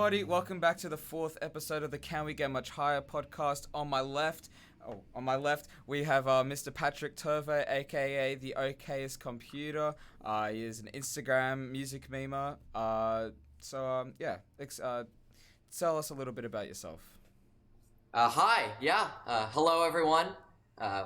everybody. Welcome back to the fourth episode of the Can We Get Much Higher podcast. On my left, we have Mr. Patrick Turvo, aka the OKest Computer. He is an Instagram music memer. Tell us a little bit about yourself. Hi, hello everyone.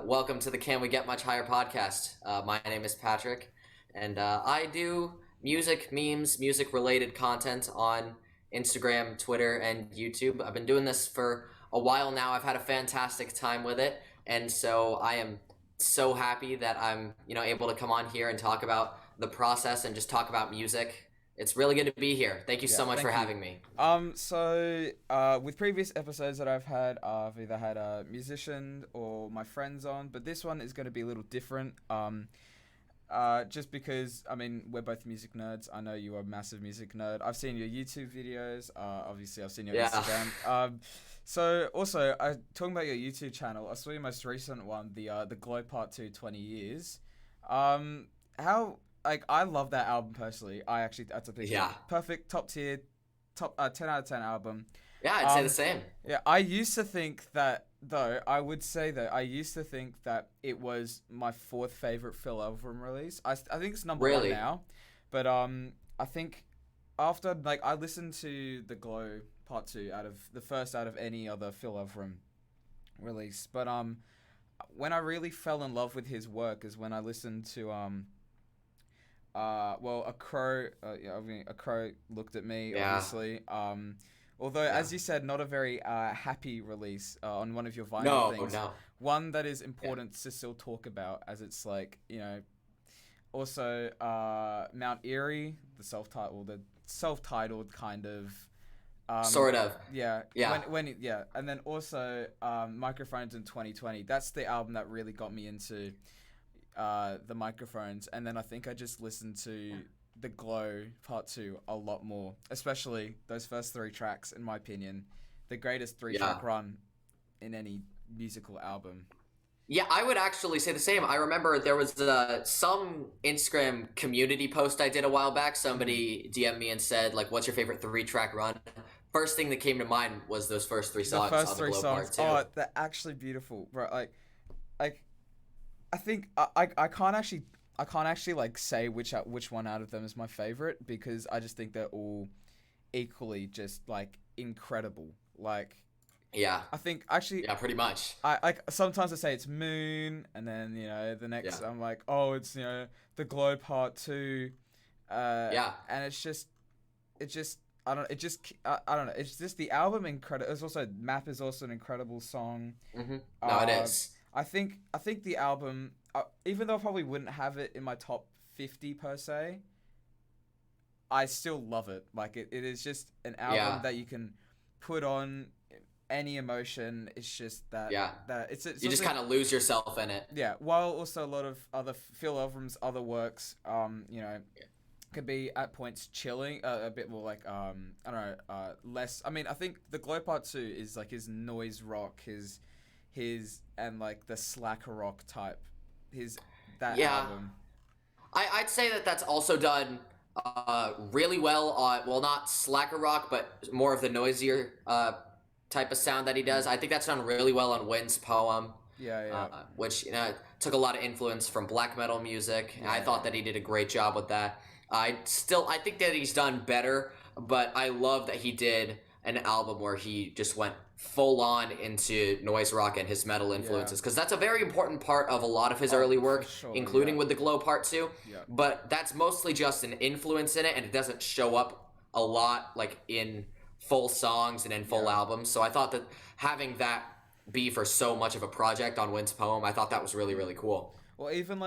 Welcome to the Can We Get Much Higher podcast. My name is Patrick, and I do music, memes, music-related content on Instagram, Twitter, and YouTube. I've been doing this for a while now. I've had a fantastic time with it, and so I am so happy that I'm, able to come on here and talk about the process and just talk about music. It's really good to be here. Thank you so much for having me. With previous episodes that I've had, I've either had a musician or my friends on, but this one is going to be a little different. Just because, we're both music nerds. I know you are a massive music nerd. I've seen your YouTube videos. Obviously, I've seen your Instagram. Talking about your YouTube channel, I saw your most recent one, the Glow Part 2 20 Years. I love that album personally. That's a big perfect top tier, 10 out of 10 album. Yeah, I'd say the same. Yeah, I used to think that it was my fourth favorite Phil album release. I think it's number one now, but I think after I listened to the Glow Part 2 out of any other Phil album release, but when I really fell in love with his work is when I listened to A Crow Looked at Me, obviously. Although, as you said, not a very happy release on one of your vinyl things. No. One that is important to still talk about, as it's also Mount Eerie, the self-titled kind of. Sort of. Yeah. And then also Microphones in 2020. That's the album that really got me into the microphones, and then I think I just listened to the Glow Part 2 a lot more, especially those first three tracks, in my opinion, the greatest three-track run in any musical album. Yeah, I would actually say the same. I remember there was some Instagram community post I did a while back. Somebody DM'd me and said, what's your favorite three-track run? First thing that came to mind was those first three songs on the Glow Part 2. Oh, they're actually beautiful, bro. I think I can't actually say which one out of them is my favorite, because I just think they're all equally just incredible. I think actually pretty much. I sometimes I say it's Moon, and then the next I'm like, oh, it's the Glow Part 2. And it's just I don't know. It's just the album incredible. It's also Map is also an incredible song. Mm-hmm. No, it is. I think the album, even though I probably wouldn't have it in my top 50 per se, I still love it. It is just an album that you can put on any emotion. It's just that it's you just kind of lose yourself in it. Yeah, while also a lot of other Phil Elverum's other works, could be at points chilling, a bit more less. I think the Glow Part 2 is his noise rock, his and the slacker rock type, album. I'd say that's also done really well on, well, not slacker rock, but more of the noisier type of sound that he does. I think that's done really well on Wind's Poem. Which took a lot of influence from black metal music. I thought that he did a great job with that. I think that he's done better, but I love that he did an album where he just went full on into noise rock and his metal influences, because that's a very important part of a lot of his early work, including with the Glow Part 2. But that's mostly just an influence in it, and it doesn't show up a lot in full songs and in full albums. So I thought that having that be for so much of a project on Wind's Poem, I thought that was really, really cool. Well, even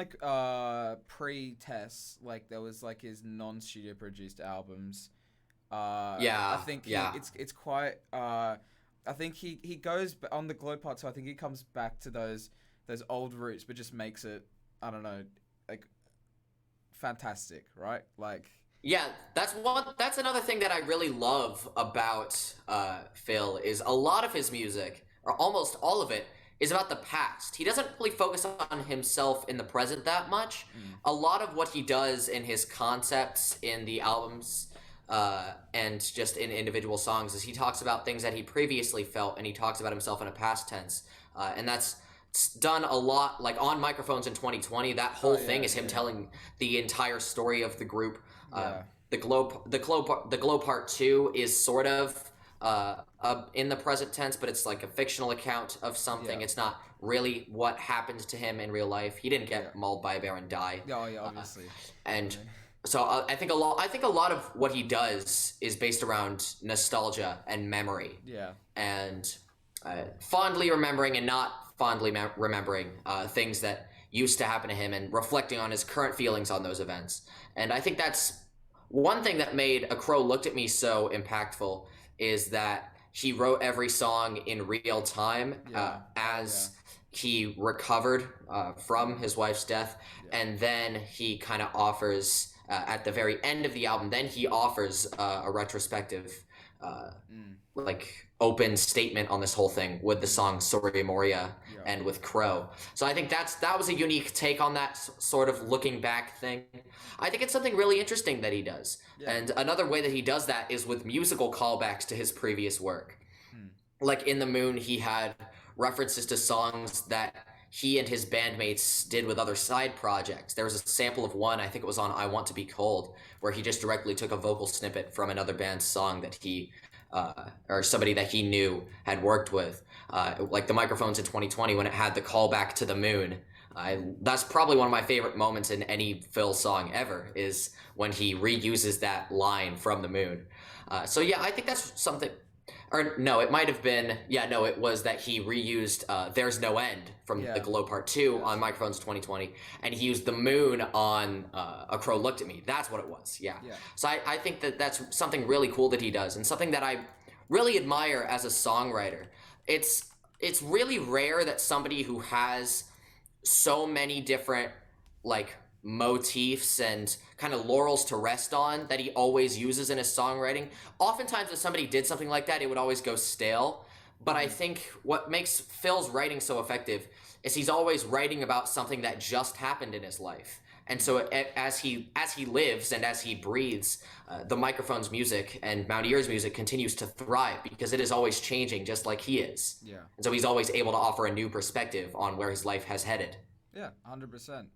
pre-Tess, there was his non-studio produced albums. I think it's quite. I think he goes on the Glow Part 2. I think he comes back to those old roots, but just makes it, I don't know, fantastic, right? Yeah, that's another thing that I really love about Phil is a lot of his music, or almost all of it, is about the past. He doesn't really focus on himself in the present that much. A lot of what he does in his concepts in the albums and just in individual songs is he talks about things that he previously felt, and he talks about himself in a past tense, and that's done a lot, like on Microphones in 2020. That whole Oh thing yeah, is him yeah, telling the entire story of the group. uh, yeah, the glow part 2 is sort of in the present tense, but it's like a fictional account of something. yeah, It's not really what happened to him in real life. He didn't yeah. get mauled by a bear and die. Yeah, oh yeah, uh, obviously. I and mean, so I think a lot of what he does is based around nostalgia and memory, yeah, and fondly remembering and not fondly remembering things that used to happen to him, and reflecting on his current feelings on those events. And I think that's one thing that made A Crow Looked at Me so impactful, is that he wrote every song in real time, yeah, oh yeah, as he recovered from his wife's death. yeah, And then he kind of offers, at the very end of the album, then he offers a retrospective, uh, mm, like open statement on this whole thing with the mm, song Sorry Moria yeah, and with Crow. So I think that was a unique take on that sort of looking back thing. I think it's something really interesting that he does. yeah, And another way that he does that is with musical callbacks to his previous work. mm, Like in The Moon, he had references to songs that he and his bandmates did with other side projects. There was a sample of one, I think it was on I Want to Be Cold, where he just directly took a vocal snippet from another band's song that he, or somebody that he knew had worked with. Like the Microphones in 2020, when it had the callback to The Moon. That's probably one of my favorite moments in any Phil song ever, is when he reuses that line from The Moon. So yeah, I think that's something. Or no, it might have been, yeah, no, it was that he reused There's No End from the yeah, Glow Part 2 on yes, Microphones 2020, and he used The Moon on A Crow Looked at Me. That's what it was, yeah. yeah, So I think that that's something really cool that he does, and something that I really admire as a songwriter. It's really rare that somebody who has so many different, like, motifs and kind of laurels to rest on that he always uses in his songwriting. Oftentimes if somebody did something like that, it would always go stale. But I mm, think what makes Phil's writing so effective is he's always writing about something that just happened in his life. And mm, so as he lives and as he breathes, the Microphone's music and Mount Ear's music continues to thrive, because it is always changing, just like he is. yeah, And so he's always able to offer a new perspective on where his life has headed. yeah, 100%.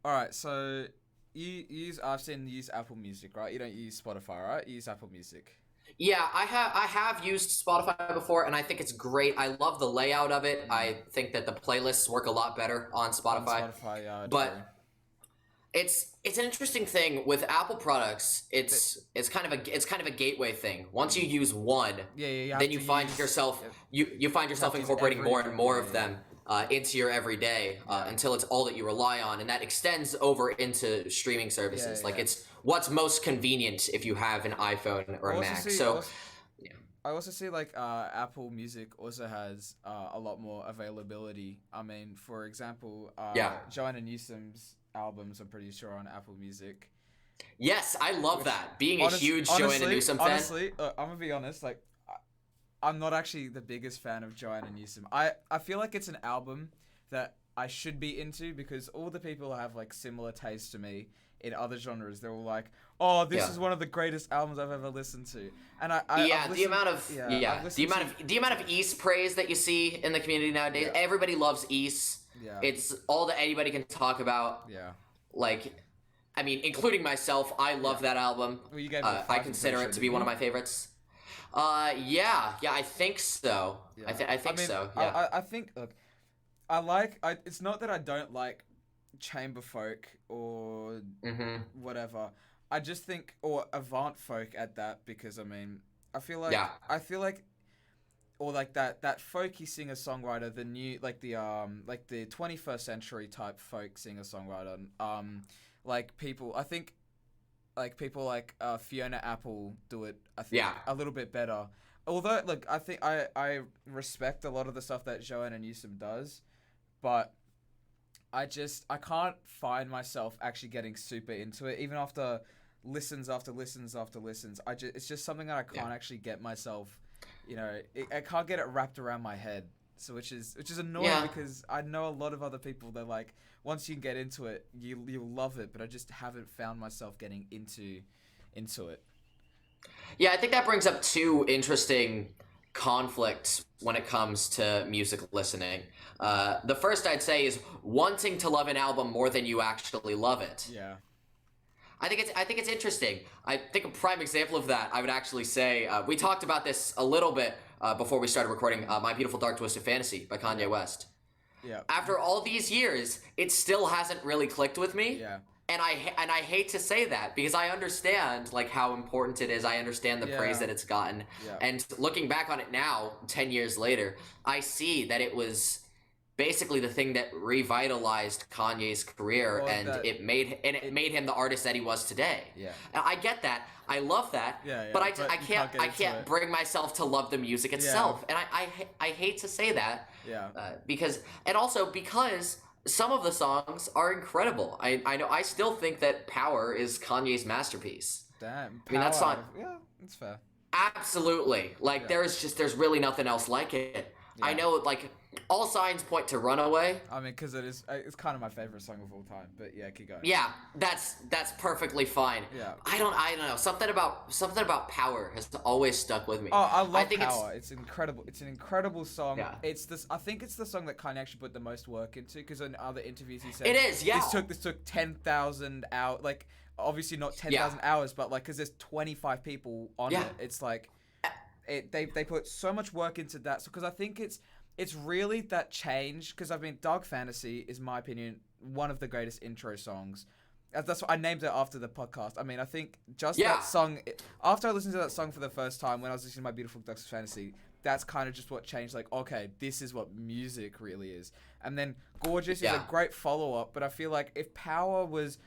All right, so you use I've seen you use Apple Music, right? You don't use Spotify, right? You use Apple Music. Yeah, I have used Spotify before, and I think it's great. I love the layout of it. Mm. I think that the playlists work a lot better on On Spotify. Spotify, yeah, I'd agree. But it's an interesting thing with Apple products. But, It's kind of a gateway thing. Once you use one, yeah, yeah, you have then to you find use yourself yeah, you find you have yourself to use incorporating every more and more yeah, of yeah, them into your everyday, yeah, until it's all that you rely on, and that extends over into streaming yeah, services. Like yeah. it's what's most convenient if you have an iPhone or I a also Mac. see So yeah. I also see like Apple Music also has a lot more availability. I mean, for example, Yeah. Joanna Newsom's albums I'm pretty sure on Apple Music. Yes, I love Which that. Being a huge Joanna Newsom fan. honestly, I'm gonna be honest. Like, I'm not actually the biggest fan of Joanna Newsom. I feel like it's an album that I should be into because all the people have like similar tastes to me in other genres. They're all like, "Oh, this Yeah. is one of the greatest albums I've ever listened to," and Yeah, I've the listened, amount of yeah, yeah, I've listened to the amount of East praise that you see in the community nowadays. yeah, Everybody loves East. yeah, It's all that anybody can talk about. yeah, Like, I mean, including myself, I yeah. love that album. Well, you gave it a 5. I I'm pretty consider sure, it to be didn't one of you? my favorites. Yeah, I think so. Yeah. I I think mean, so. Yeah. I think look, it's not that I don't like chamber folk or Mm-hmm. whatever. I just think or avant folk at that because I mean, Yeah. I feel like or like that folky singer songwriter, the new like the 21st century type folk singer songwriter, like people I think like people like Fiona Apple do it I think Yeah. a little bit better. Although look, I think I respect a lot of the stuff that Joanna Newsom does, but I can't find myself actually getting super into it even after listens after listens after listens. It's just something that I can't Yeah. actually get myself, I can't get it wrapped around my head. So which is annoying Yeah. because I know a lot of other people that like once you get into it, you'll love it, but I just haven't found myself getting into it. Yeah, I think that brings up two interesting conflicts when it comes to music listening. The first I'd say is wanting to love an album more than you actually love it. Yeah. I think it's interesting. I think a prime example of that I would actually say we talked about this a little bit before we started recording. My Beautiful Dark Twisted Fantasy by Kanye West. Yeah. After all these years, it still hasn't really clicked with me. Yeah. And I hate to say that because I understand like how important it is. I understand the praise that it's gotten. Yeah. And looking back on it now, 10 years later, I see that it was basically the thing that revitalized Kanye's career, Well, and it made him the artist that he was today. Yeah. And I get that. I love that. Yeah, but but I can't bring myself to love the music itself. And I hate to say that. Yeah. Because some of the songs are incredible. I know I still think that Power is Kanye's masterpiece. Damn. I mean, that song. Yeah, that's fair. Absolutely. Like there's really nothing else like it. Yeah. I know, like, all signs point to Runaway. I mean, because it's kind of my favorite song of all time. But yeah, keep going. Yeah, that's perfectly fine. Yeah. I don't know. Something about Power has always stuck with me. Oh, I love think Power. It's incredible. It's an incredible song. Yeah. I think it's the song that Kanye actually put the most work into, because in other interviews he said It is, yeah. This took 10,000 hours. Like, obviously not 10,000 hours, but like, because there's 25 people on it. It's like they put so much work into that. So because I think it's really that change. Because I mean, Dark Fantasy is, my opinion, one of the greatest intro songs. That's what I named it after the podcast. I mean, I think just that song. After I listened to that song for the first time, when I was listening to My Beautiful Dark Fantasy, that's kind of just what changed. Like, okay, this is what music really is. And then Gorgeous is a great follow up. But I feel like if Power was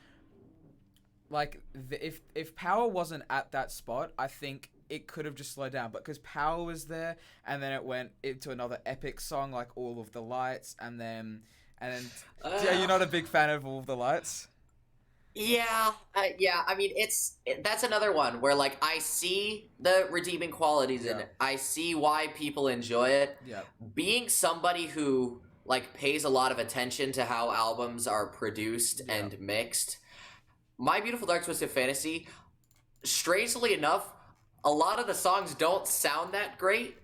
like if Power wasn't at that spot, I think it could have just slowed down. But because Power was there, and then it went into another epic song like All of the Lights, and then yeah, you're not a big fan of All of the Lights? Yeah. I mean, that's another one where like I see the redeeming qualities in it. I see why people enjoy it. Yeah. Being somebody who like pays a lot of attention to how albums are produced and mixed, My Beautiful Dark Twisted Fantasy, strangely enough, a lot of the songs don't sound that great.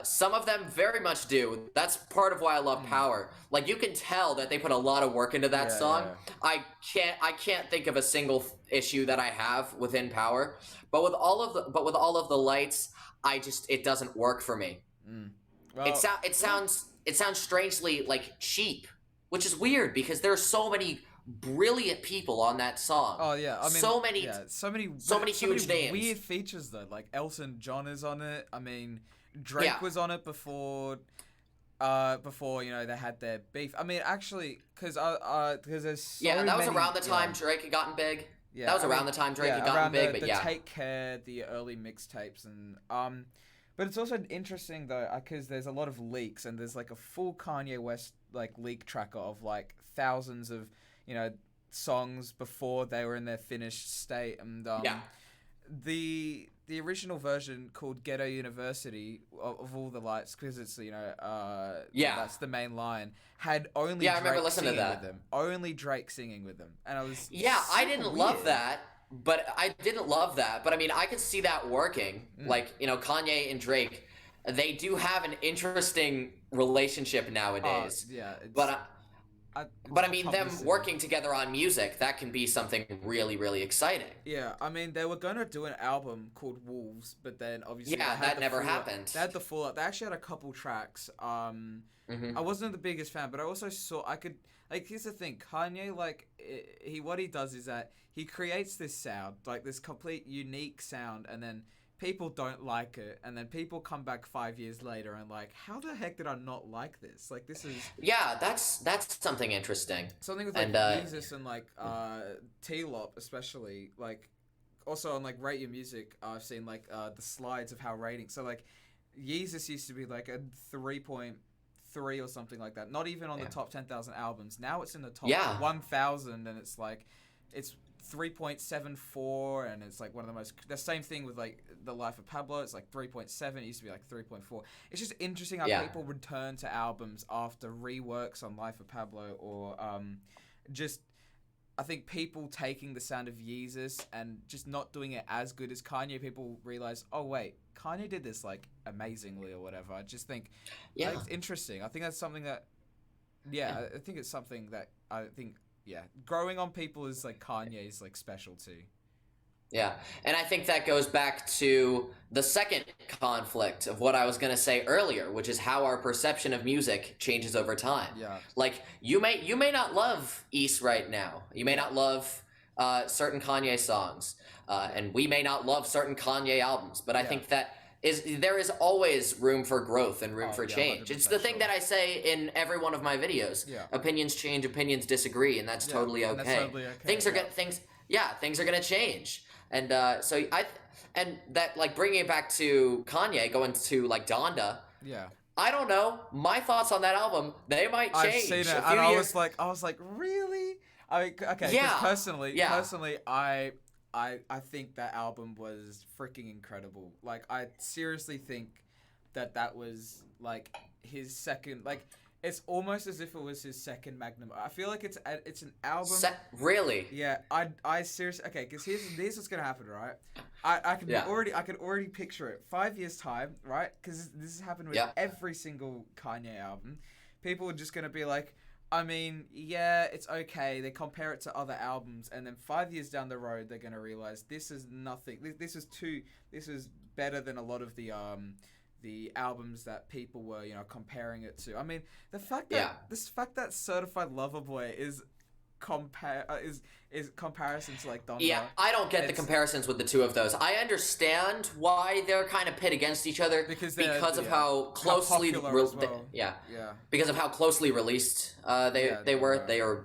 Some of them very much do. That's part of why I love Power. Like, you can tell that they put a lot of work into that song. Yeah. I can't think of a single issue that I have within Power. But with all of the lights, it doesn't work for me. Well, it sounds strangely like cheap, which is weird because there are so many brilliant people on that song. Oh yeah, I mean, so many huge names. Weird features though, like Elton John is on it. I mean, Drake was on it before they had their beef. I mean, actually, because there's so that was many, around the time Drake had gotten big. Yeah, that was around the time Drake had gotten big. But Take Care, the early mixtapes, and but it's also interesting though, because there's a lot of leaks, and there's like a full Kanye West like leak tracker of like thousands of songs before they were in their finished state, and the original version called Ghetto University of All the Lights, because it's that's the main line, had only Drake singing with them. Only Drake singing with them, and I was I didn't love that. But I mean, I could see that working. Like, Kanye and Drake, they do have an interesting relationship nowadays. But I mean, them working together on music, that can be something really, really exciting. Yeah, I mean, they were going to do an album called Wolves, but then obviously that never happened. They had the fallout. They actually had a couple tracks. I wasn't the biggest fan, but I also saw here's the thing, Kanye, like, what he does is that he creates this sound, like this complete unique sound, and then people don't like it, and then people come back 5 years later and like, how the heck did I not like this? Like, this is that's something interesting. Something with like Jesus and like T-Lop especially, like also on like Rate Your Music, I've seen like the slides of how ratings. So like Yeezus used to be like a 3.3 or something like that. Not even on the top 10,000 albums. Now it's in the top 1,000, and it's like it's 3.74, and it's like one of the most. The same thing with like The Life of Pablo. It's like 3.7. It used to be like 3.4. It's just interesting how people return to albums after reworks on Life of Pablo, or just I think people taking the sound of Yeezus and just not doing it as good as Kanye, people realize, oh wait, Kanye did this like amazingly or whatever. I just think it's interesting. I think that's something that, I think it's something that I think, growing on people is like Kanye's like specialty. Yeah, and I think that goes back to the second conflict of what I was going to say earlier, which is how our perception of music changes over time. Yeah. Like, you may not love East right now. You may not love certain Kanye songs, and we may not love certain Kanye albums, but I think that there is always room for growth and room for change. It's the thing that I say in every one of my videos. Yeah. Opinions change, opinions disagree, and that's totally okay. That's totally okay. Things are gonna change. And that, like, bringing it back to Kanye, going to like Donda. Yeah. I don't know. My thoughts on that album, they might change. I've seen it, and I was like, really? I mean, okay. Yeah. Personally, I think that album was freaking incredible. Like, I seriously think that was like his second, like. It's almost as if it was his second magnum. I feel like it's an album. Really? Yeah, I seriously, okay, because here's what's gonna happen, right? I can already picture it. 5 years time, right? Because this has happened with every single Kanye album. People are just gonna be like, I mean, yeah, it's okay. They compare it to other albums, and then 5 years down the road, they're gonna realize this is nothing. This is better than a lot of the albums that people were, comparing it to. I mean, the fact that Certified Lover Boy is comparison to like Donda. Yeah, I don't get the comparisons with the two of those. I understand why they're kind of pit against each other because of how closely because of how closely released they were. They are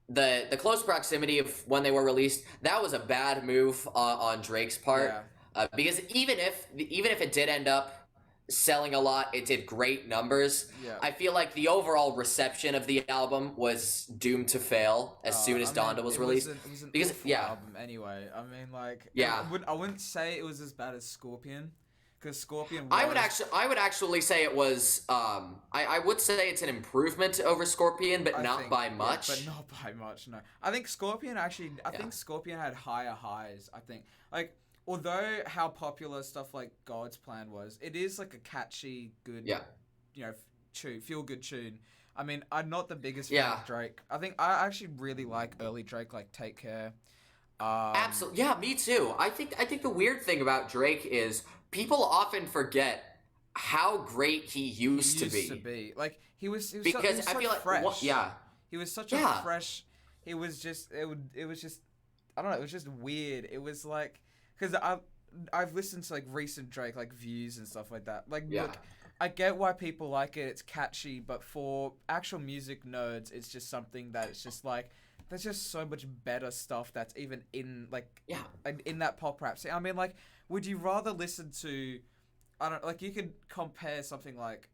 the close proximity of when they were released. That was a bad move on Drake's part. Because even if it did end up selling a lot, it did great numbers. I feel like the overall reception of the album was doomed to fail as soon as Donda was released. It was an awful album anyway. I mean, like, I wouldn't say it was as bad as Scorpion, because Scorpion was... I would actually say it was I would say it's an improvement over Scorpion, but not by much. But not by much, no. I think Scorpion think Scorpion had higher highs. I think, like, although how popular stuff like God's Plan was, it is like a catchy, good, feel good tune. I mean, I'm not the biggest fan of Drake. I think I actually really like early Drake, like Take Care. Absolutely, yeah, me too. I think the weird thing about Drake is people often forget how great he used to be. Like, he was because I feel like fresh. He was such a fresh. It was just I don't know. It was just weird. It was like. Because I've listened to like recent Drake like views and stuff like that. Like, look, I get why people like it. It's catchy, but for actual music nerds, it's just something that it's just like there's just so much better stuff that's even in like in that pop rap scene. I mean, like, would you rather listen to you could compare something like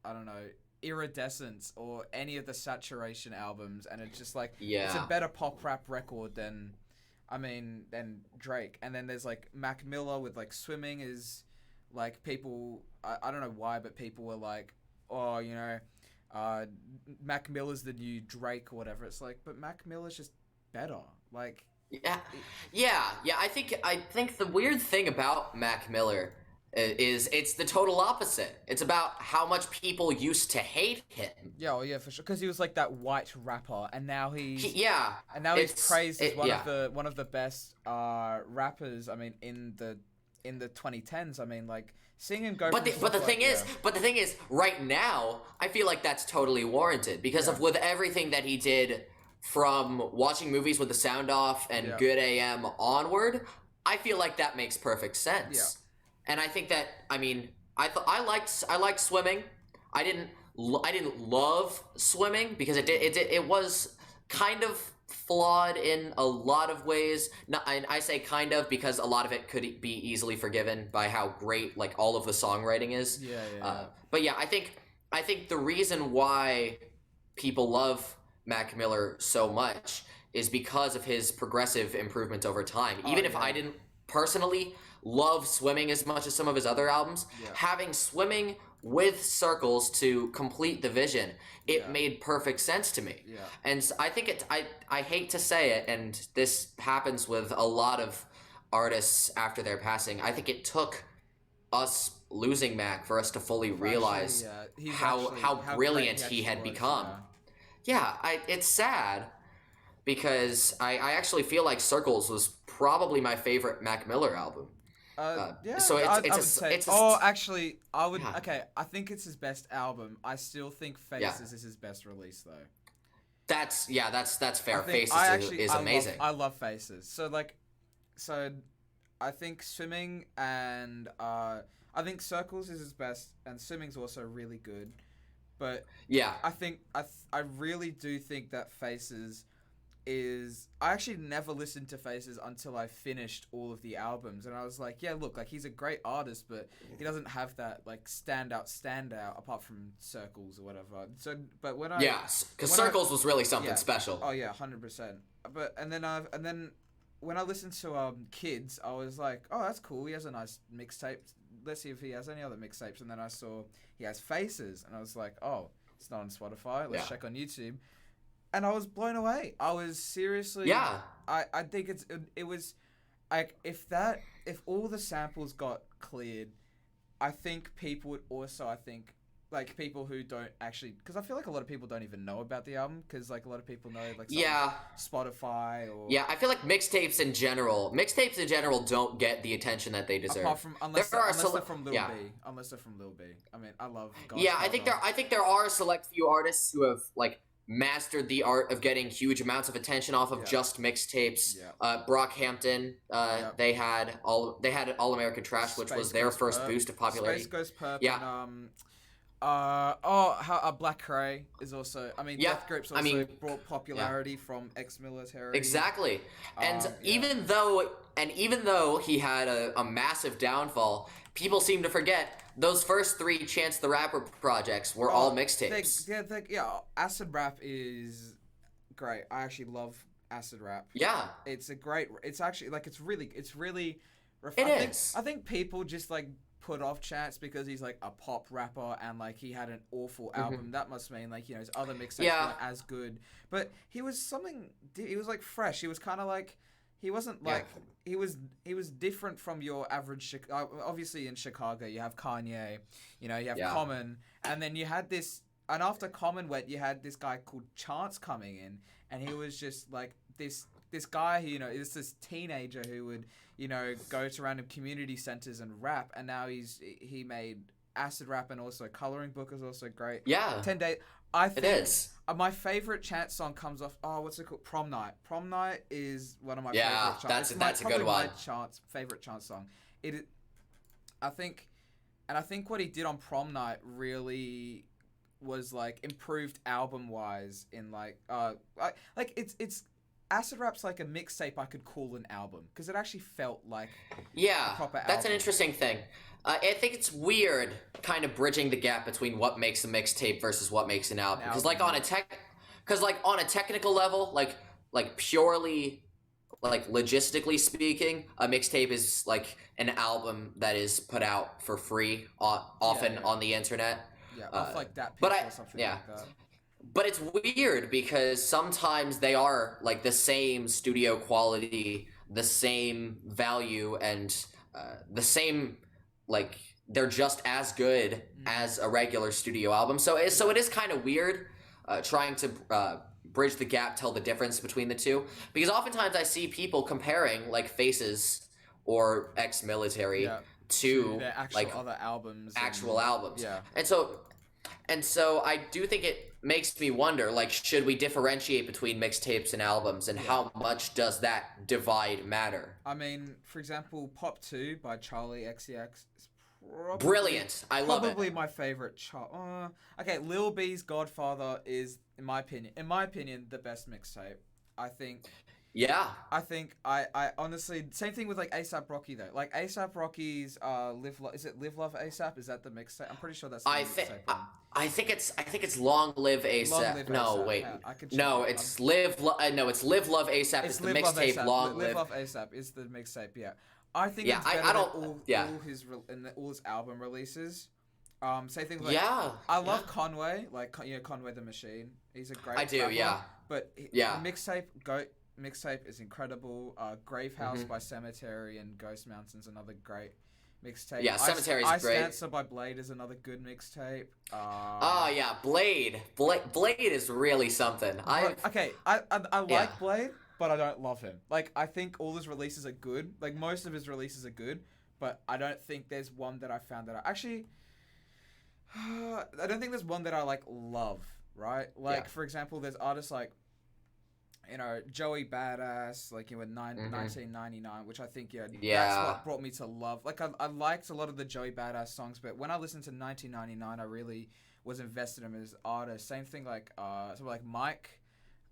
Iridescence or any of the Saturation albums, and it's just like it's a better pop rap record than Drake. And then there's like Mac Miller with like Swimming is like people, I don't know why, but people were like, oh, Mac Miller's the new Drake or whatever. It's like, but Mac Miller's just better. Like, I think the weird thing about Mac Miller is it's the total opposite. It's about how much people used to hate him. Yeah, for sure. Because he was like that white rapper, and now he's praised as one of the best rappers. I mean, in the 2010s. I mean, like, seeing him go. But the thing is, right now, I feel like that's totally warranted because of with everything that he did from watching movies with the sound off and Good AM onward. I feel like that makes perfect sense. Yeah. And I think that, I mean, I liked Swimming. I didn't love Swimming because it was kind of flawed in a lot of ways. I say kind of because a lot of it could be easily forgiven by how great like all of the songwriting is. But yeah, I think the reason why people love Mac Miller so much is because of his progressive improvement over time. Even if I didn't personally love Swimming as much as some of his other albums, having Swimming with Circles to complete the vision, it Yeah. made perfect sense to me. Yeah. And I think I hate to say it, and this happens with a lot of artists after their passing. I think it took us losing Mac for us to fully For actually, realize yeah, he's how actually how how great brilliant he he actually had was. become. Yeah. Yeah, it's sad because I actually feel like Circles was probably my favorite Mac Miller album. Yeah, So I would say. it's a Oh, actually, I would. yeah, Okay, I think it's his best album. I still think yeah. Faces is his best release, though. That's I fair. think Faces I actually is amazing. I love Faces. So like, so I think Swimming and I think Circles is his best, and Swimming's also really good. But Yeah, I think I really do think that Faces is I actually never listened to Faces until I finished all of the albums, and I was like, yeah, look, like he's a great artist, but he doesn't have that like standout apart from Circles or whatever. So, but yeah, because when I Circles was really something yeah, special. oh yeah, 100%. But and then when I listened to Kids, I was like, oh, that's cool. He has a nice mixtape. Let's see if he has any other mixtapes. And then I saw he has Faces, and I was like, oh, it's not on Spotify. Let's Yeah, check on YouTube. And I was blown away. I was seriously. yeah, I think it was like if all the samples got cleared, I think people would also like people who don't actually because I feel like a lot of people don't even know about the album because like a lot of people know like something yeah. Spotify or Yeah, I feel like mixtapes in general don't get the attention that they deserve. apart from unless they're from Lil yeah, B. Unless they're from Lil B. I mean, I love yeah. Godfather. I think there are a select few artists who have like mastered the art of getting huge amounts of attention off of Yeah. just mixtapes. Yeah. Brockhampton, Yeah. they had All American Trash, which was Space their Goes first Perp. boost of popularity. Space Goes Perp Yeah, and Black Cray is also. I mean, yeah. Death Grips I also mean, brought yeah. popularity from ex-military. Exactly. And Yeah. even though he had a massive downfall, people seem to forget those first three Chance the Rapper projects were all mixtapes. Yeah. Acid Rap is great. I actually love Acid Rap. Yeah, It's a great. It's actually like it's really. it is. I think people just like put off Chance because he's like a pop rapper and like he had an awful album. That must mean like his other mixtapes Yeah. weren't as good. But he was something. He was like fresh. He was kind of like. He wasn't like he was different from your average. Obviously, in Chicago, you have Kanye, you have Yeah. Common, and then you had this. And after Common went, you had this guy called Chance coming in, and he was just like this guy who is this teenager who would go to random community centers and rap, and now he made Acid Rap, and also Coloring Book is also great. Yeah. 10 Days. I think It is. my favorite Chance song comes off. Oh, what's it called? Prom Night. Prom Night is one of my Yeah, favorite chants. that's a good one. My favorite Chance song. I think what he did on Prom Night really was like improved album wise in like it's Acid Rap's like a mixtape I could call an album because it actually felt like Yeah, a proper that's an album. interesting thing. I think it's weird, kind of bridging the gap between what makes a mixtape versus what makes an album. Because like on a technical level, like purely like logistically speaking, a mixtape is like an album that is put out for free, often Yeah. on the internet. Yeah, off like that but pixel or something yeah. like that. But it's weird because sometimes they are like the same studio quality, the same value, and the same like they're just as good as a regular studio album. So it is kind of weird trying to bridge the gap, tell the difference between the two, because oftentimes I see people comparing like Faces or Ex-Military Yeah. to Their actual like other albums. actual albums. Yeah. And so I do think it makes me wonder, like, should we differentiate between mixtapes and albums, and how much does that divide matter? I mean, for example, Pop 2 by Charlie XCX is Brilliant. I love it. probably my favorite. Okay, Lil B's Godfather is, in my opinion, the best mixtape. I think Yeah. I honestly same thing with like ASAP Rocky though. Like ASAP Rocky's is it Live Love ASAP? Is that the mixtape? I'm pretty sure that's the mixtape one. I think it's Long Live ASAP. Long Live No, ASAP. wait. Yeah, I could check No, it. it's Live Love ASAP. It's the Live Love mixtape ASAP. Long Live Live. Love ASAP is the mixtape. Yeah, I think Yeah, it's better I don't. than Yeah. all his album releases. Say things like Yeah, I yeah. love Conway, like Conway the Machine. He's a great I do, rapper, yeah. but Yeah. mixtape Goat mixtape is incredible. Grave House Hmm. by Cemetery and Ghost Mountain's another great mixtape. Yeah, Cemetery's Ice great. Dancer by Blade is another good mixtape. Oh yeah, Blade is really something. Bro, I've okay, I Yeah. like Blade, but I don't love him. Like, I think all his releases are good. Like, most of his releases are good, but I don't think there's one that I found that I actually. I don't think there's one that I like love. Right? Yeah. Like, for example, there's artists like Joey Badass, like 1999, which I think that's Yeah. what brought me to love. Like, I liked a lot of the Joey Badass songs, but when I listened to 1999, I really was invested in him as an artist. Same thing like someone like Mike,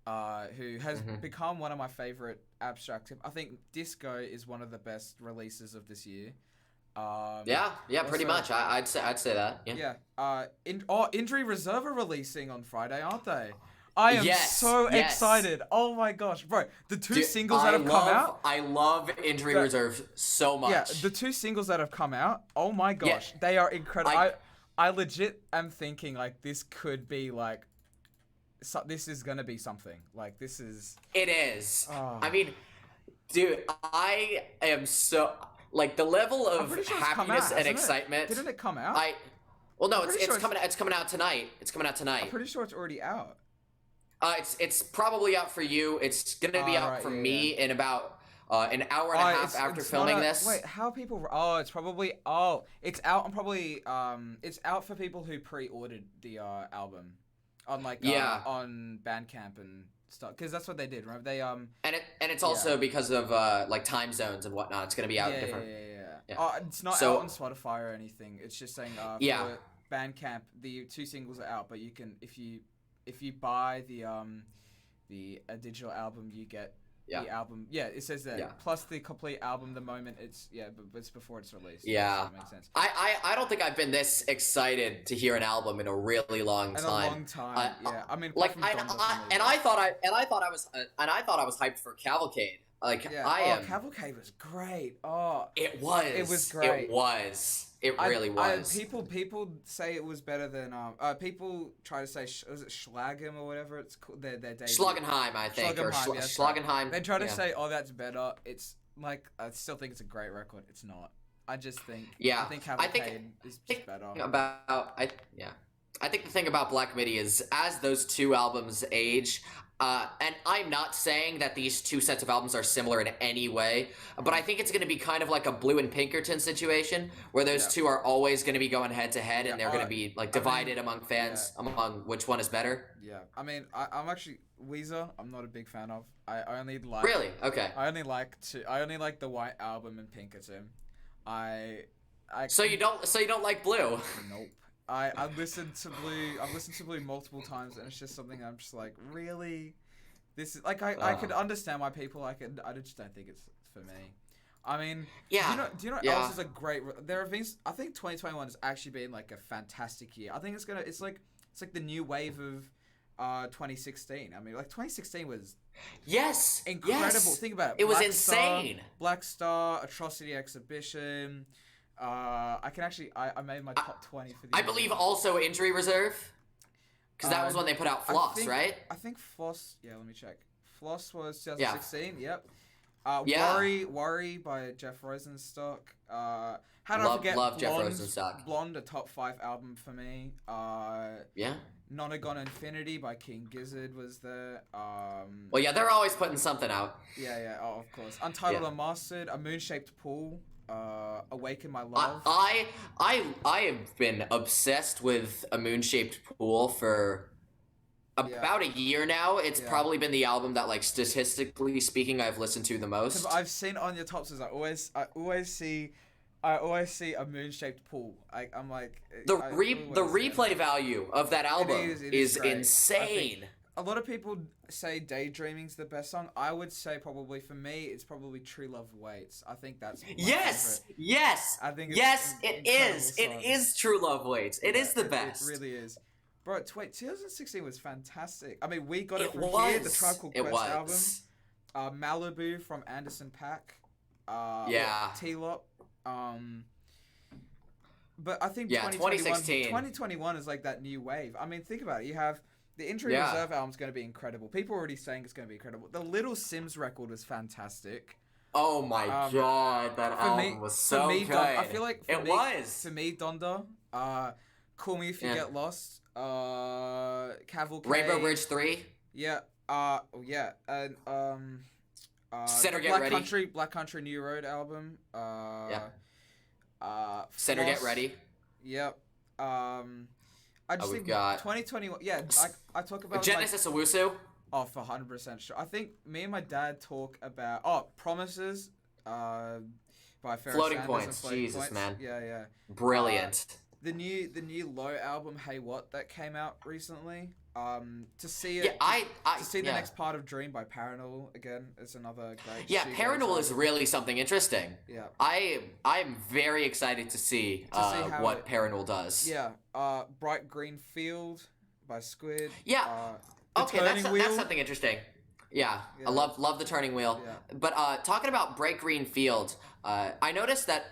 who has Hmm. become one of my favorite abstract. I think Disco is one of the best releases of this year. Yeah, yeah, pretty Also, much. I'd say that. Yeah. yeah. Injury Reserve are releasing on Friday, aren't they? I am Yes, so yes. excited. Oh my gosh, bro! The two Dude, singles that have come out. I love Injury The- Reserve so much. Yeah, the two singles that have come out. Oh my gosh, Yeah. they are incredible. I- I legit am thinking like this could be like, this is gonna be something. Like this is. It is. Oh. I mean, dude, I am so like the level I'm of pretty sure it's come happiness out, and hasn't it? excitement. Didn't it come out? Well, no, I'm it's pretty sure it's coming out tonight. It's coming out I'm tonight. pretty sure it's already out. It's probably out for you. It's gonna be out Right, for yeah, me in about an hour and a half after it's filming not this. Wait, how people? Oh, it's probably. Oh, it's out on probably. It's out for people who pre-ordered the album, on like Yeah. on Bandcamp and stuff. Because that's what they did, right? They And it's also because of like time zones and whatnot. It's gonna be out different. Yeah. Yeah. Oh, it's not So- out on Spotify or anything. It's just saying Yeah. for Bandcamp, the two singles are out, but you can if you buy the digital album, you get Yeah. the album. Yeah, it says that Yeah. plus the complete album. The moment but it's before it's released. Yeah. So that makes sense. I don't think I've been this excited to hear an album in a really long In time. a long time, yeah. I mean, Like apart from Donda for me. I thought I was hyped for Cavalcade. Like Yeah. I am. Cavalcade was great. Oh, It was. It was great. It was. It really was. People say it was better than people try to say was it Schlagem or whatever it's called their debut. Schlagenheim, I think, or Schlagenheim, yeah, that's right. Schlagenheim. They try to yeah. say, "Oh, that's better." It's like I still think it's a great record. It's not. I just think. Yeah. I think Cavalcade is just better. I think the thing about Black Midi is as those two albums age, and I'm not saying that these two sets of albums are similar in any way, but I think it's going to be kind of like a Blue and Pinkerton situation where those two are always going to be going head to head, and they're going to be like divided among fans among which one is better. Yeah, I mean, I'm actually Weezer. I'm not a big fan of. I only like. Really? Okay. I only like the White Album and Pinkerton. So you don't like Blue? Nope. I've listened to Blue multiple times, and it's just something I'm just like, really, this is like I could understand why people like it. I just don't think it's for me. I mean, Yeah. Do you know what else is a great? There have been. I think 2021 has actually been like a fantastic year. I think it's like the new wave of 2016. I mean, like 2016 was incredible. Yes. Think about it. It was Black Star, insane. Black Star, Atrocity Exhibition. I can actually. I made my top 20 for the. I year. believe also Injury Reserve, because that was when they put out Floss, right? I think Floss. Yeah, let me check. Floss was 2016. Yep. Yeah. Worry by Jeff Rosenstock. How do I forget? Love Jeff Blonde, Rosenstock. Blonde, a top 5 album for me. Yeah. Nonagon Infinity by King Gizzard was there. Well, yeah, they're always putting something out. Yeah. Oh, of course. Untitled Yeah. Unmastered, A Moon-Shaped Pool. Awaken My Love. I have been obsessed with A Moon-Shaped Pool for about a year now. It's probably been the album that, like, statistically speaking, I've listened to the most. I've seen on your tops I always see A Moon-Shaped Pool. I'm like The replay value of that album is great. insane. A lot of people say Daydreaming's the best song. I would say probably for me, it's probably True Love Waits. I think that's my favorite. Yes. I think it's it is. incredible It song. is True Love Waits. It is the best. It really is. Bro, 2016 was fantastic. I mean, we got it from was. here, the Tribe Called It Quest was. album. Malibu from Anderson .Paak. Yeah. T-Lop. but I think Yeah, 2021, 2016. 2021 is like that new wave. I mean, think about it. You have the Injury Yeah. Reserve album's going to be incredible. People are already saying it's going to be incredible. The Little Sims record was fantastic. Oh my god, that album was so good. I feel like it was. For me, Donda, Call Me If You Get Lost, Cavalcade, Rainbow Bridge 3. Yeah. Yeah. And Center Get Black Ready. Black Country New Road album. Center Floss, Get Ready. Yep. I just think got 2021. Yeah, I talk about Genesis Owusu. Oh, for 100% sure. I think me and my dad talk about Promises, by Farrah Floating Sanders Points. and Floating Jesus, Points. man. Yeah. Brilliant. The new Low album, Hey What, that came out recently. To see it. Yeah, to see the next part of Dream by Paranol again is another great. Yeah, Paranol is really something interesting. Yeah. I'm very excited to see what Paranol does. Yeah. Bright Green Field by Squid. Yeah. Okay, that's something interesting. Yeah, Yeah. I love the Turning Wheel. Yeah. But talking about Bright Green Field, I noticed that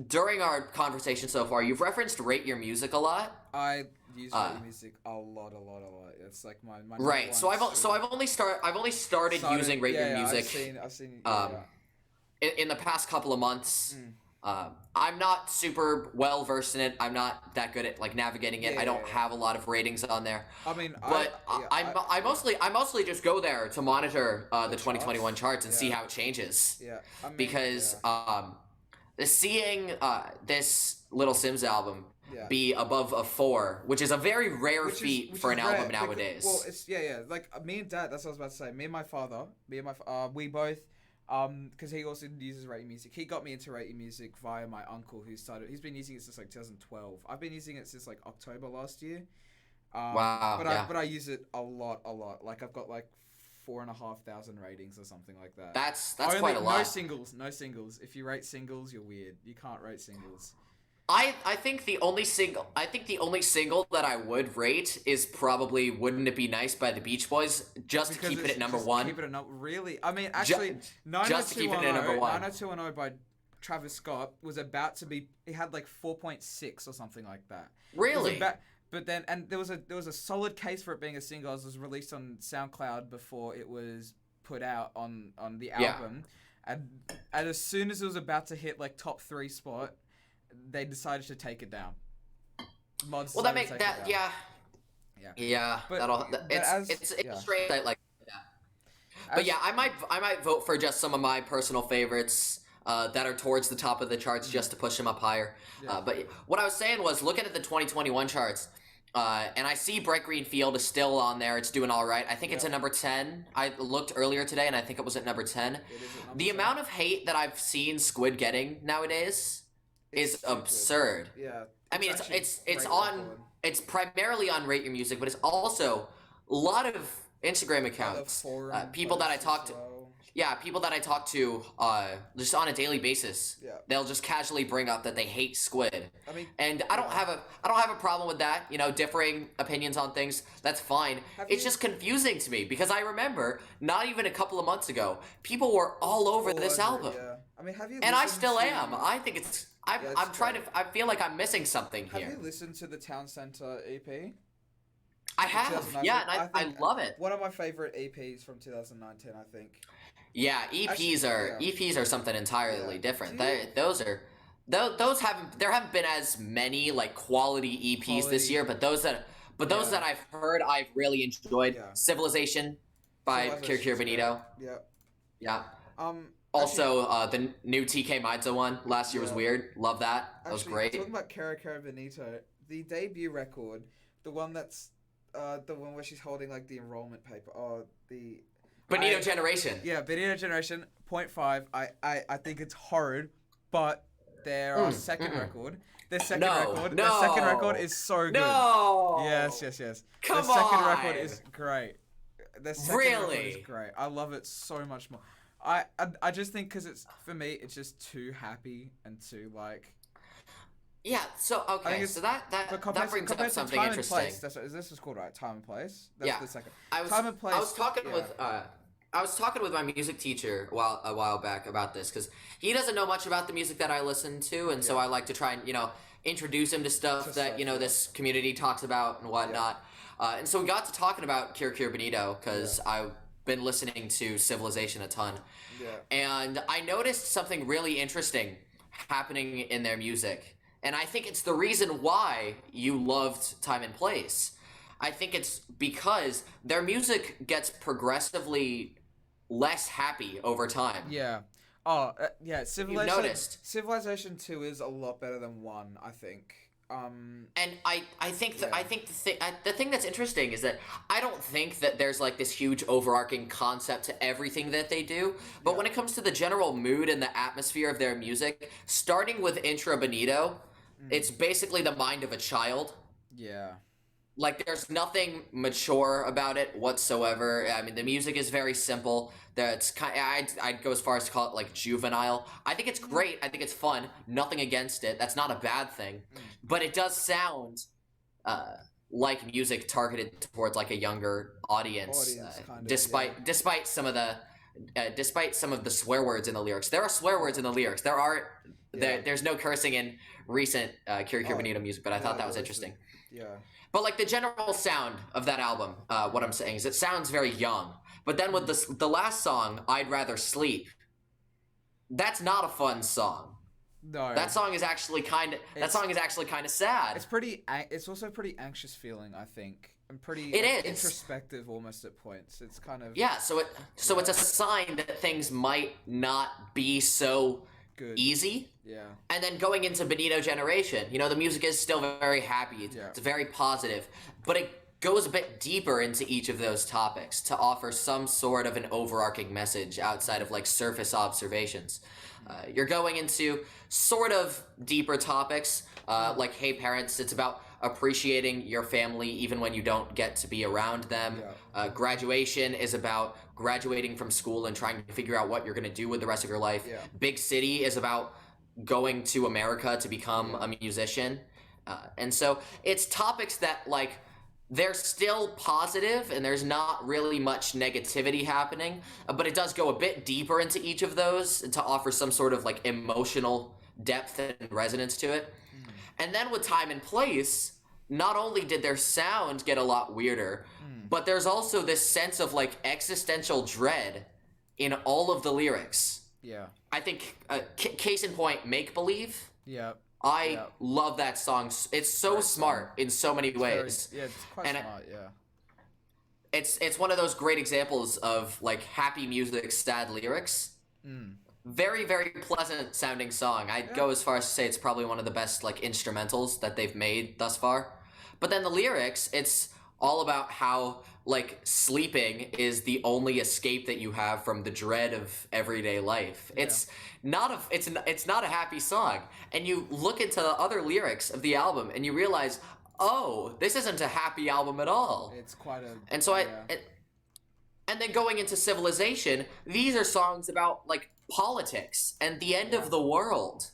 during our conversation so far, you've referenced Rate Your Music a lot. I use Rate Your Music a lot. It's like my right. So I've only started using Rate Your Music. I've seen. In the past couple of months. I'm not super well versed in it. I'm not that good at like navigating it. I don't have a lot of ratings on there. I mean, but I mostly just go there to monitor the 2021 charts and see how it changes. Yeah, I mean, because seeing this Little Sims album be above a 4, which is a very rare feat for an album nowadays. Well, it's like me and Dad. That's what I was about to say. Me and my father. We both. Because he also uses Rate Your Music. He got me into Rate Your Music via my uncle, who started. He's been using it since like 2012. I've been using it since like October last year. Wow. But I use it a lot. Like I've got like 4,500 ratings or something like that. That's quite a lot. No singles. If you rate singles, you're weird. You can't rate singles. I think the only single that I would rate is probably "Wouldn't It Be Nice" by the Beach Boys, just to keep it at number 1. Keep it at number. Really? I mean, actually, just to keep it at number 1. 90210 by Travis Scott was about to be. It had like 4.6 or something like that. Really? But then, and there was a solid case for it being a single. It was released on SoundCloud before it was put out on the album, and as soon as it was about to hit like top 3 spot, they decided to take it down. Mods well, that makes that yeah. But It's strange that like that. But yeah, I might vote for just some of my personal favorites that are towards the top of the charts just to push them up higher. Yeah. But what I was saying was looking at the 2021 charts. And I see Bright Green Field is still on there. It's doing all right. I think it's at number 10. I looked earlier today, and I think it was at number 10. The amount of hate that I've seen Squid getting nowadays is absurd. Yeah. I mean, it's primarily on Rate Your Music, but it's also a lot of Instagram accounts, people that I talk to. Yeah, people that I talk to just on a daily basis. Yeah. They'll just casually bring up that they hate Squid. I mean, and I don't have a problem with that. You know, differing opinions on things, that's fine. It's just confusing to me because I remember not even a couple of months ago, people were all over this album. Yeah. I mean, have you? And I still am. I think it's. I'm trying to. I feel like I'm missing something here. Have you listened to the Town Center EP? I have. Yeah, and I love it. One of my favorite EPs from 2019, I think. Yeah, EPs are something entirely different. Those haven't been as many like quality EPs this year, but those that I've heard I've really enjoyed. Yeah. Civilization by Kirkir Benito. Yeah. Yeah. Also, the new TK Maidza one last year was weird. Love that. That was great. Talking about Kirkir Benito, the debut record, the one that's the one where she's holding like the enrollment paper. The Benito Generation. Yeah, Benito Generation, 0.5. I think it's horrid, but their second record. Their second record is so good. No. Yes. Come their second on. record is great. Their second record is great. I love it so much more. I just think because it's, for me, it's just too happy and too like. Yeah. So okay. So that brings up something interesting. This is called right. Time and Place. That's the second. Time and Place. I was talking with my music teacher a while back about this because he doesn't know much about the music that I listen to, and so I like to try and introduce him to stuff that this community talks about and whatnot. And so we got to talking about Kir Benito because I've been listening to Civilization a ton. Yeah. And I noticed something really interesting happening in their music. And I think it's the reason why you loved Time and Place. I think it's because their music gets progressively less happy over time. Yeah. Oh, yeah. You've noticed. Civilization 2 is a lot better than 1, I think. And I think the thing that's interesting is that I don't think that there's like this huge overarching concept to everything that they do, but when it comes to the general mood and the atmosphere of their music, starting with Intra Benito, it's basically the mind of a child. Yeah. Like, there's nothing mature about it whatsoever. I mean, the music is very simple. That's I'd go as far as to call it like juvenile. I think it's great. I think it's fun. Nothing against it. That's not a bad thing. But it does sound like music targeted towards like a younger audience. Despite some of the swear words in the lyrics. There are swear words in the lyrics. There's no cursing in recent Kir Benito music, but I thought that was interesting. Yeah. But like the general sound of that album, what I'm saying is it sounds very young. But then with the last song, I'd Rather Sleep, that's not a fun song. No. That song is actually kind of sad. It's also pretty anxious feeling, I think, and pretty introspective almost at points. It's kind of So it's a sign that things might not be so good. Easy. Yeah. And then going into Benito Generation, the music is still very happy. It's very positive, but it goes a bit deeper into each of those topics to offer some sort of an overarching message outside of like surface observations. You're going into sort of deeper topics, like Hey Parents. It's about appreciating your family even when you don't get to be around them. Graduation is about graduating from school and trying to figure out what you're going to do with the rest of your life. Big City is about going to America to become a musician. And so it's topics that like they're still positive and there's not really much negativity happening, but it does go a bit deeper into each of those to offer some sort of like emotional depth and resonance to it. And then with Time and Place, not only did their sound get a lot weirder, but there's also this sense of like existential dread in all of the lyrics. Yeah. I think case in point, Make Believe. Yeah. I love that song. It's so very smart in so many ways. It's quite smart, It's one of those great examples of like happy music, sad lyrics. Very, very pleasant sounding song. I'd go as far as to say it's probably one of the best like instrumentals that they've made thus far. But then the lyrics, it's all about how like sleeping is the only escape that you have from the dread of everyday life. It's not a happy song. And you look into the other lyrics of the album and you realize, oh, this isn't a happy album at all. It's quite a And so and then going into Civilization, these are songs about like politics and the end of the world.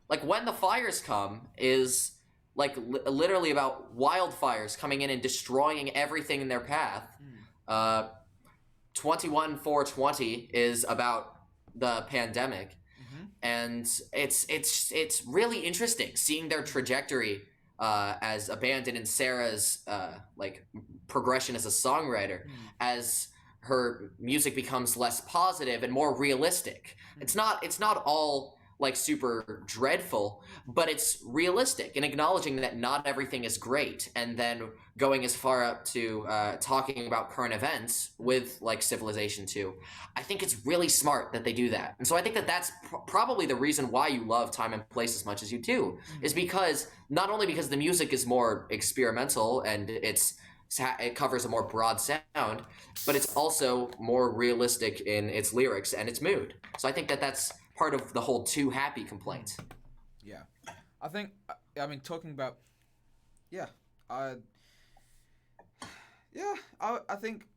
Like When the Fires Come is like literally about wildfires coming in and destroying everything in their path. 21-4-20 is about the pandemic. And it's really interesting seeing their trajectory as a band and in Sarah's like progression as a songwriter as her music becomes less positive and more realistic. It's not all like super dreadful, but it's realistic and acknowledging that not everything is great, and then going as far up to talking about current events with like Civilization 2. I think it's really smart that they do that, and so I think that that's probably the reason why you love Time and Place as much as you do, is because not only because the music is more experimental and it covers a more broad sound, but it's also more realistic in its lyrics and its mood. So I think that that's part of the whole too happy complaint. Yeah. I think, I mean, talking about, I think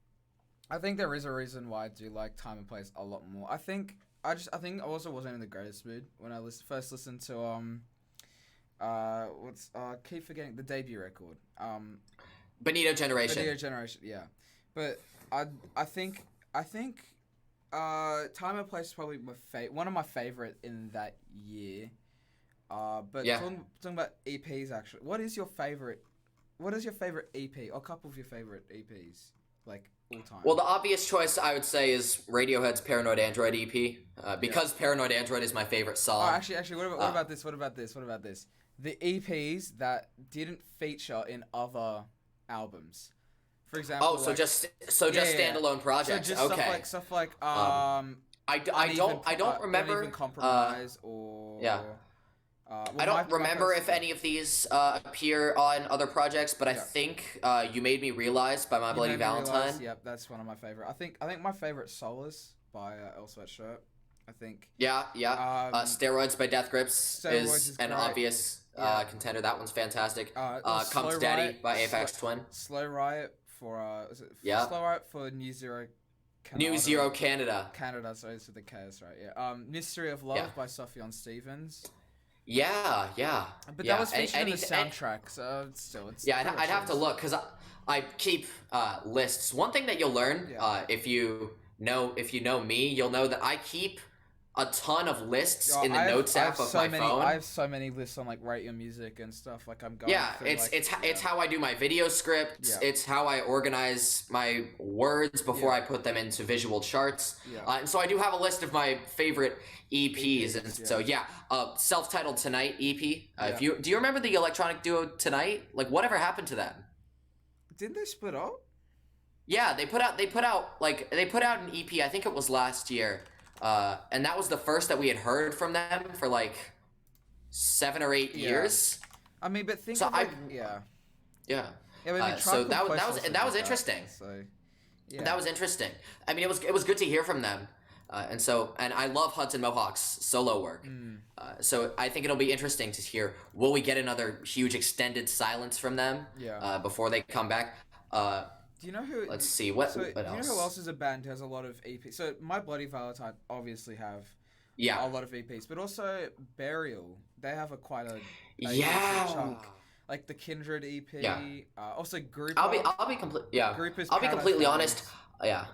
there is a reason why I do like Time and Place a lot more. I think I also wasn't in the greatest mood when I first listened to, keep forgetting the debut record. Benito Generation. Yeah. But I think Time and Place is probably one of my favorite in that year. But Yeah. talking about EPs actually, what is your favorite? What is your favorite EP or a couple of your favorite EPs like all time? Well, the obvious choice I would say is Radiohead's Paranoid Android EP, because Paranoid Android is my favorite Oh, song. actually, what about this? What about this? What about this? The EPs that didn't feature in other albums. For example, Oh, so like, just yeah. standalone projects. So just Okay. stuff like I don't remember. Uneven Compromise or Yeah. well, I don't remember if personal- any of these appear on other projects, but I Yeah. think You Made Me Realize by My You Bloody Made Me Realize, Valentine. yep, that's one of my favorite. I think my favorite Solace by El Sweatshirt. I think. Yeah. Steroids by Death Grips Steroids is is an great. obvious Yeah. Contender. That one's fantastic. Slow Come Steady Riot, by Aphex Twin. Slow Riot for is it Yeah. Slow Riot for New Zero. New Zero Canada. Canada, sorry, it's with the KS, right? Yeah. Mystery of Love by Sufjan Stevens. Yeah. But Yeah. that was featured in the Any- soundtrack, so still, it's Yeah, pretty I'd much have to is. look because I keep lists. One thing that you'll learn if you know me, you'll know that I keep a ton of lists Yo, in the notes app of my phone. I have so many lists on like Rate Your Music and stuff. Like I'm going. Yeah, through, it's how I do my video scripts. Yeah. It's how I organize my words before I put them into visual charts. Yeah. And so I do have a list of my favorite EPs, and EPs, so self-titled Tonight EP. If Yeah. do you remember the electronic duo Tonight? Like whatever happened to them? Didn't they split up? Yeah, they put out an EP. I think it was last year, and that was the first that we had heard from them for like 7 or 8 years. I mean, but think So of like, yeah. Yeah. I mean, the So Tribe that Called was Quest that also was did interesting. So, yeah. That was interesting. I mean, it was good to hear from them, and I love Hudson Mohawk's solo work. So I think it'll be interesting to hear. Will we get another huge extended silence from them? Yeah. Before they come back. Do you know who? Let's see what So else. do you know who else is a band who has a lot of EPs? So My Bloody Valentine obviously have Yeah. a lot of EPs, but also Burial. They have quite a Yeah. chunk. Like the Kindred EP. Yeah. Also Group. I'll be completely honest. Yeah.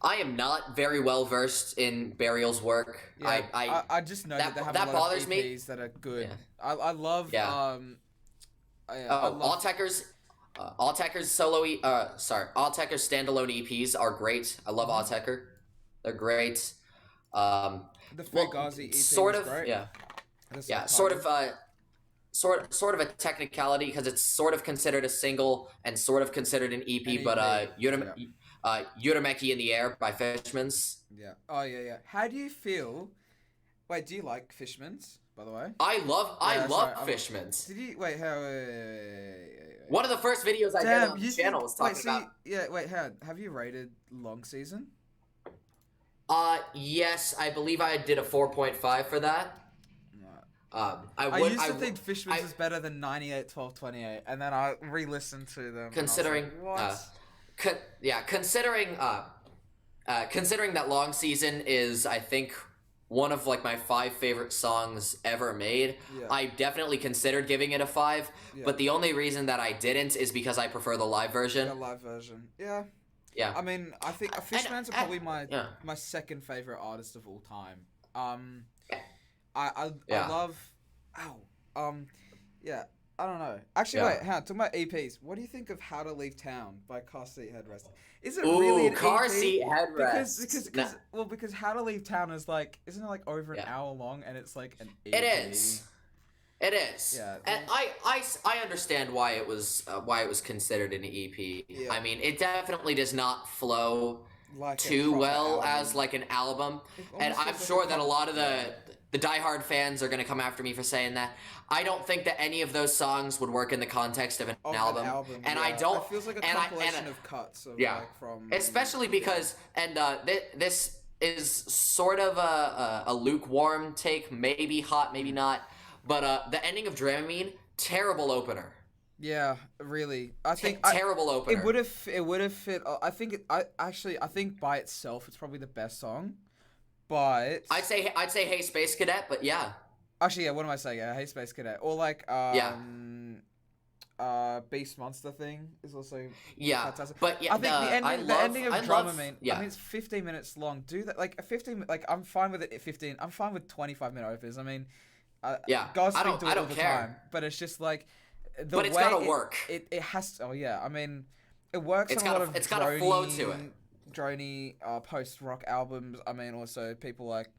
I am not very well versed in Burial's work. Yeah, I just know that they have a lot bothers of me. EPs that are good. Yeah. I love I love Alltecker's Alltecker's standalone EPs are great. I love Alltecker. They're great. the Fugazi EP. Sort is of, great. yeah. That's Yeah, the sort title. of a technicality because it's sort of considered a single and sort of considered an EP, An but EP, Yutameki in the Air by Fishmans. Yeah. Oh yeah. How do you feel? Wait, do you like Fishmans? By the way. I love sorry, Fishmans. Did you wait? How? One of the first videos I did on the channel was talking about. Yeah. Wait. Have you rated Long Season? Yes, I believe I did a 4.5 for that. I used to think Fishmans is better than 98, 12, 28, and then I re-listened to them. Considering, and I was like, what? considering that Long Season is, I think, one of like my 5 favorite songs ever made. Yeah. I definitely considered giving it a 5, but the only reason that I didn't is because I prefer the live version. The live version. Yeah. Yeah. I mean, I think Fishmans are probably my second favorite artist of all time. I love. Yeah. I don't know. Actually, wait. Hang on. Talking about EPs, what do you think of How to Leave Town by Car Seat Headrest? Is it really an Car EP? Seat Headrest? Because How to Leave Town is like, isn't it like over an hour long, and it's like an EP? It is. Yeah. And I understand why it was considered an EP. Yeah. I mean, it definitely does not flow Like too well as like an album. And I'm sure that a lot of the diehard fans are gonna come after me for saying that. I don't think that any of those songs would work in the context of an album. And I don't. It feels like a compilation of cuts of like from. Especially because this is sort of a lukewarm take, maybe hot, maybe not. But the ending of Dramamine, terrible opener. Yeah, really. I think terrible opener. It would have fit. I think I think by itself it's probably the best song. But I'd say Hey Space Cadet, but yeah. Actually, yeah. What am I saying? Yeah, Hey Space Cadet, or like Beast Monster thing is also fantastic. But yeah, I think the ending of Dramamine. Yeah. I mean, it's 15 minutes long. Do that like a 15. Like I'm fine with it at 15. I'm fine with 25-minute opens. I mean, Yeah, Godspeed do I it all don't the care. time, but it's just like the But it's way gotta work. it has. Oh yeah, I mean, it works on a lot of It's got a flow to it. drony post rock albums. I mean, also people like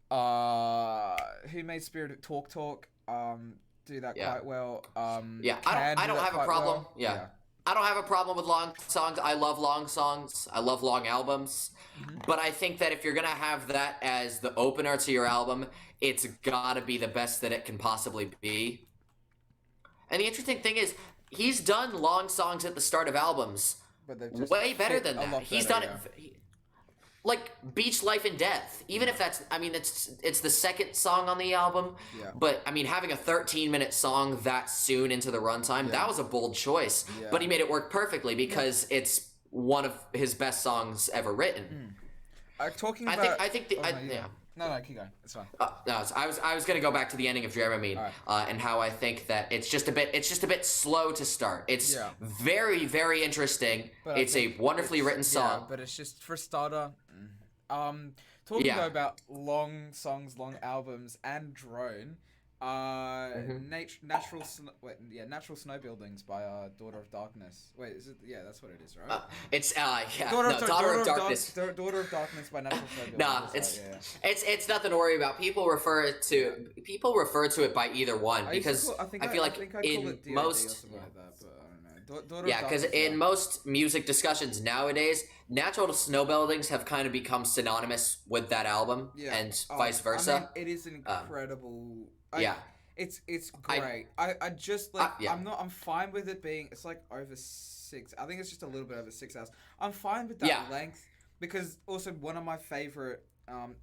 who made Spirit Talk Talk do that Yeah. quite well. Yeah, Can I do don't that have a quite problem. well. Yeah. I don't have a problem with long songs. I love long songs. I love long albums. Hmm. But I think that if you're going to have that as the opener to your album, it's got to be the best that it can possibly be. And the interesting thing is, he's done long songs at the start of albums But they've just way better fit than a that. lot He's better, done yeah. it like Beach Life and Death. Even if that's, I mean, it's the second song on the album. Yeah. But I mean, having a 13-minute song that soon into the runtime, Yeah. that was a bold choice. Yeah. But he made it work perfectly because it's one of his best songs ever written. Talking I about, think the oh, I, no, yeah. No, keep going. It's fine. No, I was gonna go back to the ending of Jeremy, and how I think that it's just a bit slow to start. It's Yeah. very, very interesting. But I It's a think wonderfully written song. Yeah, but it's just for starter. Talking Yeah. though about long songs, long albums, and drone. Natural Snow Buildings by Daughter of Darkness. Wait, is it? Yeah, that's what it is, right? It's yeah, Daughter of Darkness. Daughter of Darkness by Natural Snow Buildings. Nah, that's it's right, yeah. it's nothing to worry about. People refer to it by either one because I feel like I call in it DOD most or something like that, but I don't know. Daughter yeah, of because Darkness, in most music discussions nowadays, natural snow buildings have kind of become synonymous with that album, and vice versa. I mean, it is an incredible. Yeah. It's great. I just like I'm fine with it being. It's like over 6. I think it's just a little bit over 6 hours. I'm fine with that length because also one of my favorite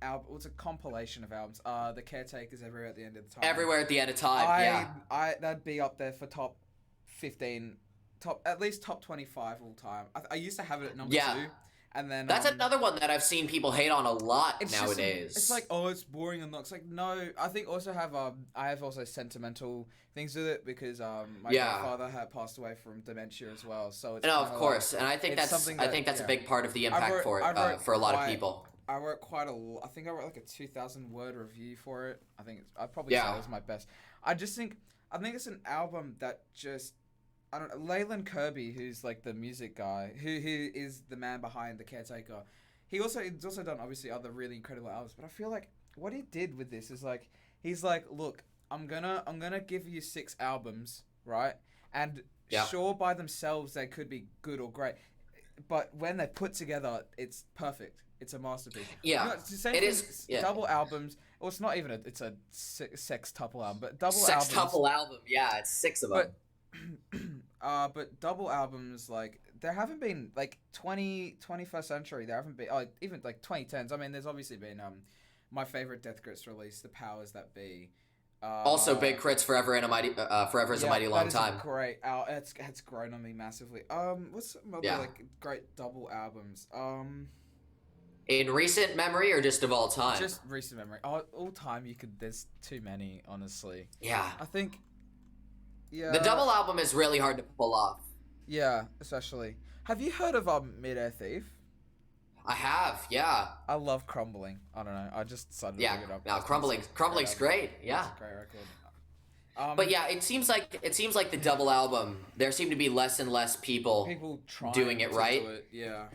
album. It's a compilation of albums. The Caretakers Everywhere at the End of the Time. Everywhere at the End of Time. That'd be up there for top 15, at least top 25 all time. I used to have it at number 2. And then that's another one that I've seen people hate on a lot nowadays. It's like, oh, it's boring and it's like, no. I think also I have also sentimental things with it because my grandfather had passed away from dementia as well. So it's of course, and I think that's a big part of the impact for a lot of people. I wrote quite a. I think I wrote like a 2,000-word review for it. I'd probably say it was my best. I think it's an album that just. I don't know, Leyland Kirby, who's like the music guy, who is the man behind The Caretaker. He's also done obviously other really incredible albums, but I feel like what he did with this is like he's like, look, I'm gonna give you 6 albums, right? And sure, by themselves they could be good or great, but when they're put together, it's perfect. It's a masterpiece. Yeah, you know, it's the same it thing, is. Yeah. Double albums. Well, it's not even it's a sextuple album, but double albums. Sextuple album. Yeah, it's 6 of them. But double albums, like, there haven't been, like, 21st century, there haven't been, even, like, 2010s. I mean, there's obviously been, my favorite Death Grips release, The Powers That Be. Also, Big Crit's Forever is a Mighty Long Time. Great. It's grown on me massively. What's some other, like, great double albums? In recent memory or just of all time? Just recent memory. All time, there's too many, honestly. Yeah. I think... Yeah. The double album is really hard to pull off. Yeah, especially. Have you heard of Mid-Air Thief? I have, yeah. I love Crumbling. I don't know. I just decided to pick it up. Now Crumbling's great. Yeah. It's a great record. But yeah, it seems like the double album. There seem to be less and less people trying doing it right. Do it. Yeah.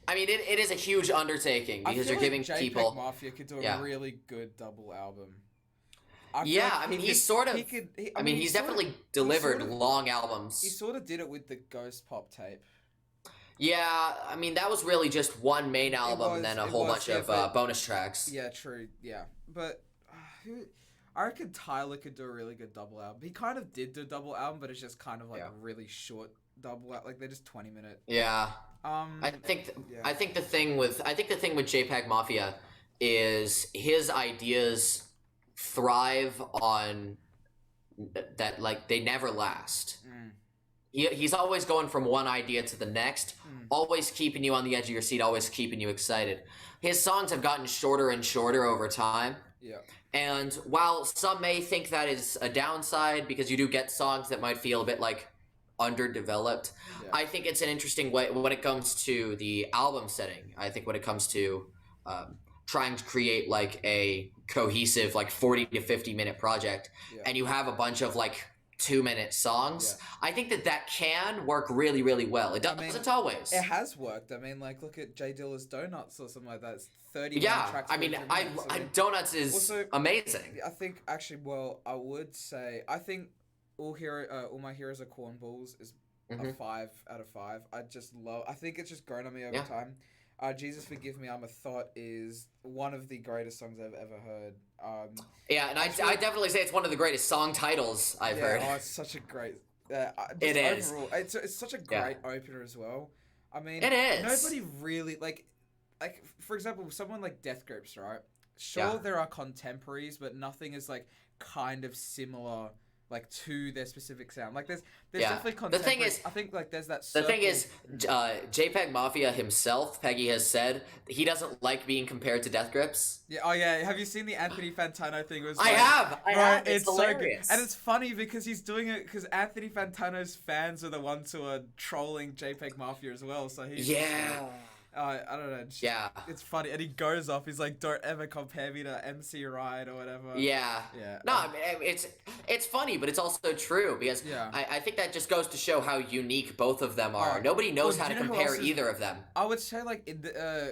I mean, it is a huge undertaking because you're giving people. JPEG Mafia could do a really good double album. I mean, he's definitely delivered long albums. He sort of did it with the Ghost Pop tape. Yeah, I mean, that was really just one main album and then a whole bunch of bonus tracks. Yeah, true. Yeah, but I reckon Tyler could do a really good double album. He kind of did do a double album, but it's just kind of like a really short double album. Like they're just 20-minute. Yeah. I think the thing with JPEG Mafia is his ideas thrive on that, like, they never last. He's always going from one idea to the next, always keeping you on the edge of your seat, always keeping you excited. His songs have gotten shorter and shorter over time. Yeah. And while some may think that is a downside because you do get songs that might feel a bit like underdeveloped, I think it's an interesting way when it comes to the album setting. I think when it comes to trying to create like a cohesive like 40 to 50-minute project, Yeah. and you have a bunch of like 2-minute songs, Yeah. I think that can work really, really well. It doesn't always. It has worked. I mean, like, look at Jay Dilla's Donuts or something like that. It's 31 Yeah, tracks. I mean, 33 minutes. I mean, Donuts is also, amazing. I think actually, well, I would say I think All My Heroes Are Cornballs is a 5 out of 5. I just love. I think it's just grown on me over time. Jesus Forgive Me, I'm a Thought is one of the greatest songs I've ever heard. Yeah, and I definitely say it's one of the greatest song titles I've heard. Oh, it's such a great. It is. Overall, it's such a great opener as well. I mean, it is. Nobody really like for example, someone like Death Grips, right? Sure, there are contemporaries, but nothing is like kind of similar. Like to their specific sound, like there's definitely contemporary. The thing is, I think like there's that. The thing is, JPEG Mafia himself, Peggy has said he doesn't like being compared to Death Grips. Yeah. Oh yeah. Have you seen the Anthony Fantano thing? It was I have. It's hilarious. So good. And it's funny because he's doing it because Anthony Fantano's fans are the ones who are trolling JPEG Mafia as well. So he's I don't know. It's funny, and he goes off. He's like, "Don't ever compare me to MC Ride or whatever." Yeah. No, I mean, it's funny, but it's also true because I think that just goes to show how unique both of them are. Nobody knows how to compare either of them. I would say like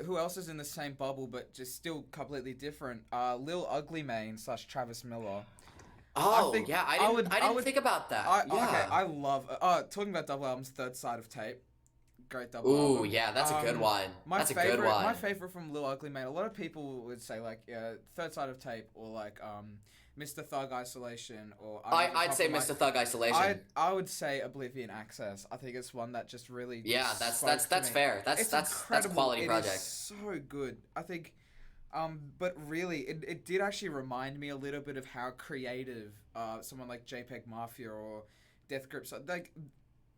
who else is in the same bubble but just still completely different? Lil Ugly Mane / Travis Miller. Oh, I didn't think about that. Okay, I love. Talking about double albums, Third Side of Tape. Great double album. Ooh, yeah, that's a good one. That's a good one. My favorite from Lil Ugly Mane. A lot of people would say like Third Side of Tape or like Mr. Thug Isolation or. I'd say Mr. Thug Isolation. I would say Oblivion Access. I think it's one that just really. Yeah, that's fair. That's a quality project. It's so good. I think. But really, it did actually remind me a little bit of how creative someone like JPEG Mafia or Death Grips are. Like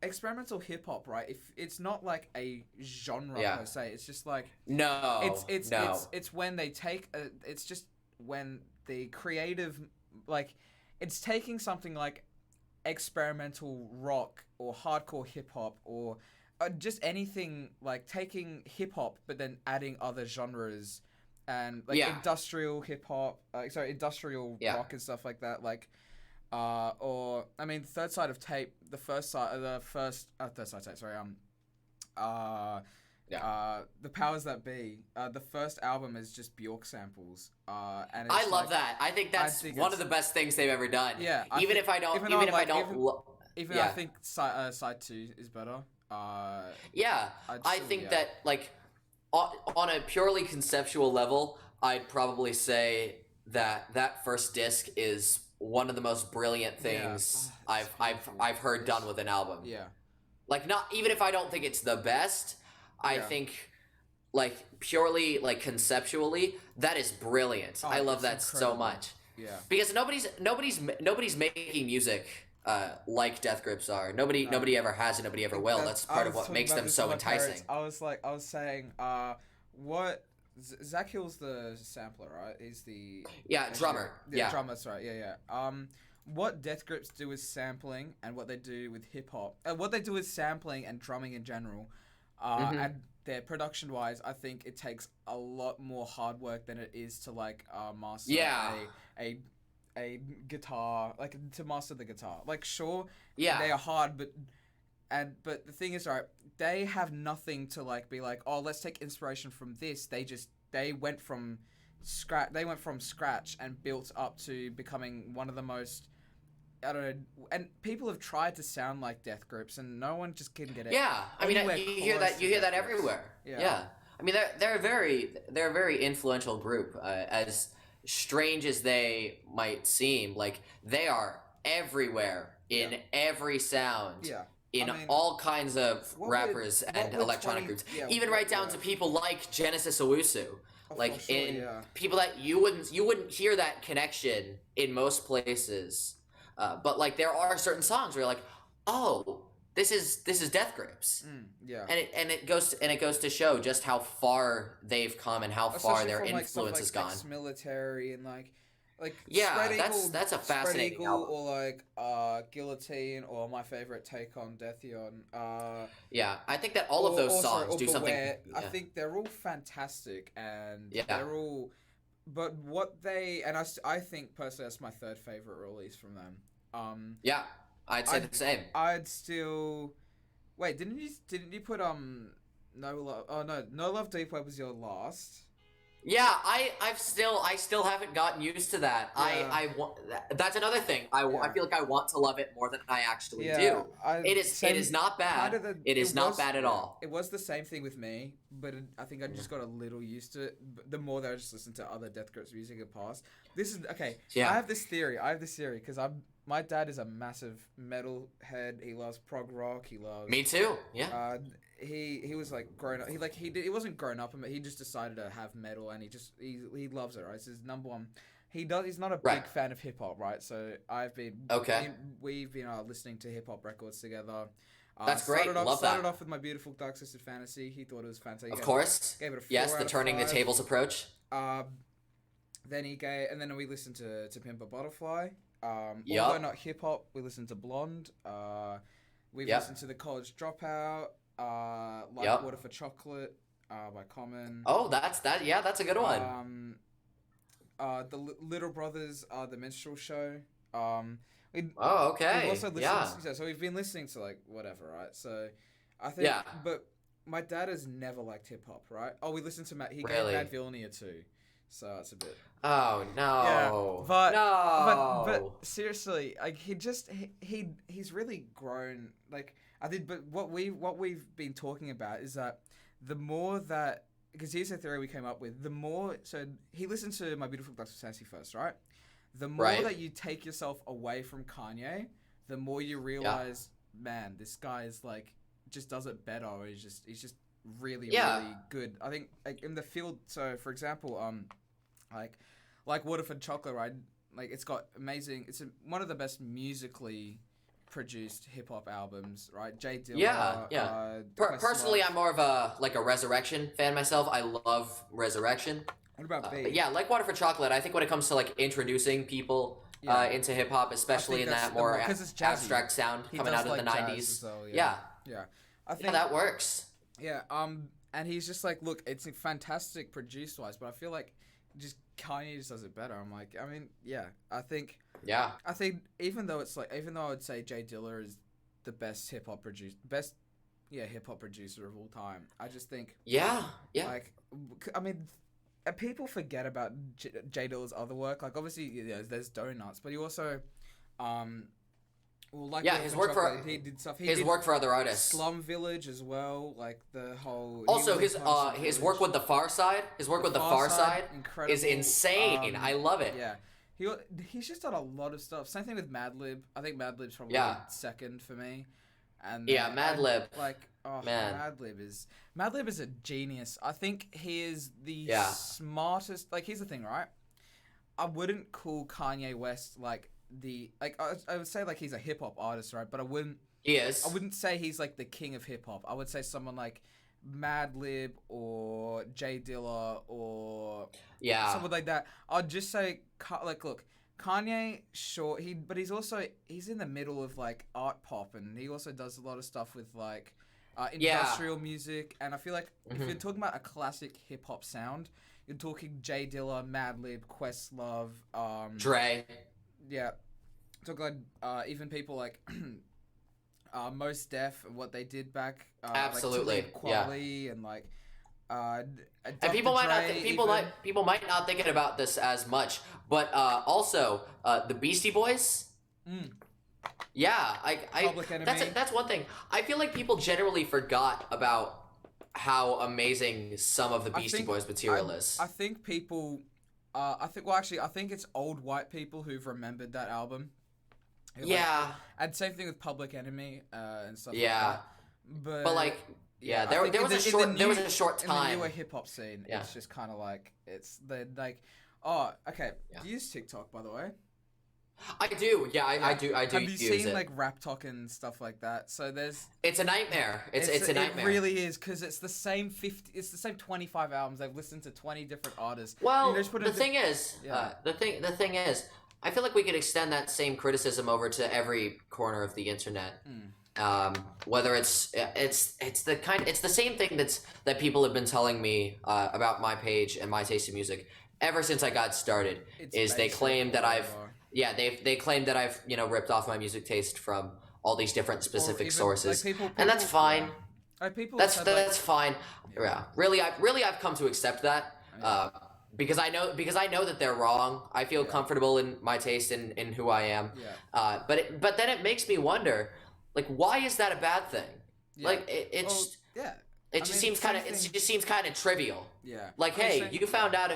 experimental hip hop, right? If it's not like a genre per se, it's just like it's when they take it's just when the creative like it's taking something like experimental rock or hardcore hip hop or just anything like taking hip hop but then adding other genres and like industrial hip hop, industrial rock and stuff like that, like. Or I mean, Third Side of Tape, the Third Side of Tape. Sorry, the Powers That Be. The first album is just Bjork samples. And it's I love that. I think that's one of the best things they've ever done. Yeah. I think side 2 is better. I think that like on a purely conceptual level, I'd probably say that first disc is one of the most brilliant things I've heard done with an album. Yeah. Like not even if I don't think it's the best, I think like purely like conceptually that is brilliant. I love that so much. Yeah. Because nobody's making music like Death Grips are. Nobody ever has and nobody ever will. That's part of what makes them so enticing. I was saying what Zach Hill's the sampler, right? He's the drummer. Drummer. That's right. Yeah. What Death Grips do is sampling, and what they do with hip hop, what they do is sampling and drumming in general, and their production wise, I think it takes a lot more hard work than it is to like master a guitar, like to master the guitar. Like sure, they are hard, but the thing is, right, they have nothing to like be like, oh, let's take inspiration from this. They went from scratch and built up to becoming one of the most, I don't know, and people have tried to sound like Death Grips and no one just can get it. Yeah, I mean, you hear that everywhere. Yeah. I mean, they're a very influential group. As strange as they might seem, like they are everywhere in every sound. Yeah. All kinds of rappers and electronic groups, even right down to people like Genesis Owusu, people that you wouldn't hear that connection in most places, but like there are certain songs where you're like, oh, this is Death Grips, and it goes to show just how far they've come and how far their influence has gone. Military and like Yeah, that's a Spread fascinating Eagle, album. or like Guillotine, or my favorite Take on Deathion, Yeah, I think that all of those songs or do something. Beware. I Yeah, think they're all fantastic, and yeah, they're all. But what they and I think personally that's my third favorite release from them. Um, yeah. I'd say I'd the same. I'd still wait. Didn't you put No Love? Oh no, No Love Deep Web was your last. Yeah, I still haven't gotten used to that. Yeah. I want that's another thing. I Yeah. feel like I want to love it more than I actually Yeah, do. I It is same not kind bad. of the It is not bad at all. it was the same thing with me, but I think I Yeah. just got a little used to it. The more that I just listened to other Death Grips music in the past, this is okay. Yeah. I have this theory because my dad is a massive metal head. He loves prog rock. He loves. Me too. Yeah. He was like grown up. He wasn't grown up in it. He just decided to have metal, and he loves it. Right, it's his number one. He's not a Right. big fan of hip hop, right? So Okay. we've been listening to hip hop records together. That's great. Love Started that. off with My Beautiful Dark Twisted Fantasy. He thought it was fantastic. Of course. Gave it a 4 Yes, out the of turning the 5. tables approach. And then we listened to Pimp a Butterfly. Yup. Although not hip hop, we listened to Blonde. We've Yep. listened to The College Dropout. Like Yep. Water for Chocolate. By Common. Oh, yeah, that's a good one. Little Brothers, The Minstrel Show. Oh, okay. We've also listened. Yeah. So we've been listening to like whatever, right? So I think. Yeah. But my dad has never liked hip hop, right? Oh, we listened to Matt. He Really? gave Mad Vilnia too, so it's a bit. Oh no. Yeah, but no. but seriously, like he's really grown. Like I think, but what we've been talking about is that the more that, because here's the theory we came up with. The more, so he listened to My Beautiful Dark Twisted Fantasy first, right? The more Right. that you take yourself away from Kanye, the more you realize, man, this guy is like just does it better. Or he's just really really good. I think like in the field. So for example, like Water for Chocolate, right? Like it's got amazing. It's one of the best musically produced hip hop albums, right? Jay Dilla. Yeah. Personally, I'm more of a Resurrection fan myself. I love Resurrection. What about B? But yeah, like Water for Chocolate. I think when it comes to like introducing people into hip hop, especially in that more abstract sound coming out of the '90s. Well, yeah. I think that works. Yeah. And he's just like, look, it's fantastic produced wise, but I feel like just Kanye just does it better. I'm like, I mean, yeah. I think even though I would say Jay Dilla is the best hip hop producer of all time. I just think like, I mean, people forget about Jay Dilla's other work. Like obviously, there's Donuts, but he also, his work for he did stuff. work for other artists. Slum Village as well, like the whole. Also, his work with the Far Side. His work with the Far Side is insane. I love it. Yeah. He's just done a lot of stuff. Same thing with Madlib. I think Madlib's probably second for me. And Madlib. Man, Madlib is a genius. I think he is the smartest. Like, here's the thing, right? I wouldn't call Kanye West I would say like he's a hip hop artist, right? But I wouldn't. He is. I wouldn't say he's like the king of hip hop. I would say someone like Madlib or Jay Dilla or someone like that. I'd just say like, look, Kanye, sure, he's in the middle of like art pop, and he also does a lot of stuff with like industrial music. And I feel like if you're talking about a classic hip hop sound, you're talking Jay Dilla, Madlib, Questlove, Dre. Yeah, talk like even people like Mos Def and what they did back. Absolutely, like Quality and like. And people might not thinking about this as much, but also the Beastie Boys. Yeah, Public Enemy. That's one thing. I feel like people generally forgot about how amazing some of the Beastie Boys material is. I think people. I think it's old white people who've remembered that album. And same thing with Public Enemy and stuff like that. But like. Yeah, there was a short time. In the newer hip hop scene, it's just kind of like it's the like. Oh, okay. Do you use TikTok, by the way? I do. Yeah, I do. I do Have you use seen it. like Rap Talk and stuff like that? So there's It's a nightmare. It's a nightmare. It really is, because it's the same 50. It's the same 25 albums. They've listened to 20 different artists. Well, just put the thing is, Yeah. the thing is, I feel like we could extend that same criticism over to every corner of the internet. Whether it's the same thing that people have been telling me about my page and my taste in music ever since I got started. They claim that they claim that I've ripped off my music taste from all these different specific even, sources, like, people, and that's fine. Yeah. Like, people That's said, that's fine. Yeah, really, I've come to accept that. Because I know that they're wrong. I feel comfortable in my taste and in who I am. Yeah. But then it makes me wonder, like, why is that a bad thing? Yeah. Like it just yeah. it just seems kind of trivial. Yeah. Like, hey, you found out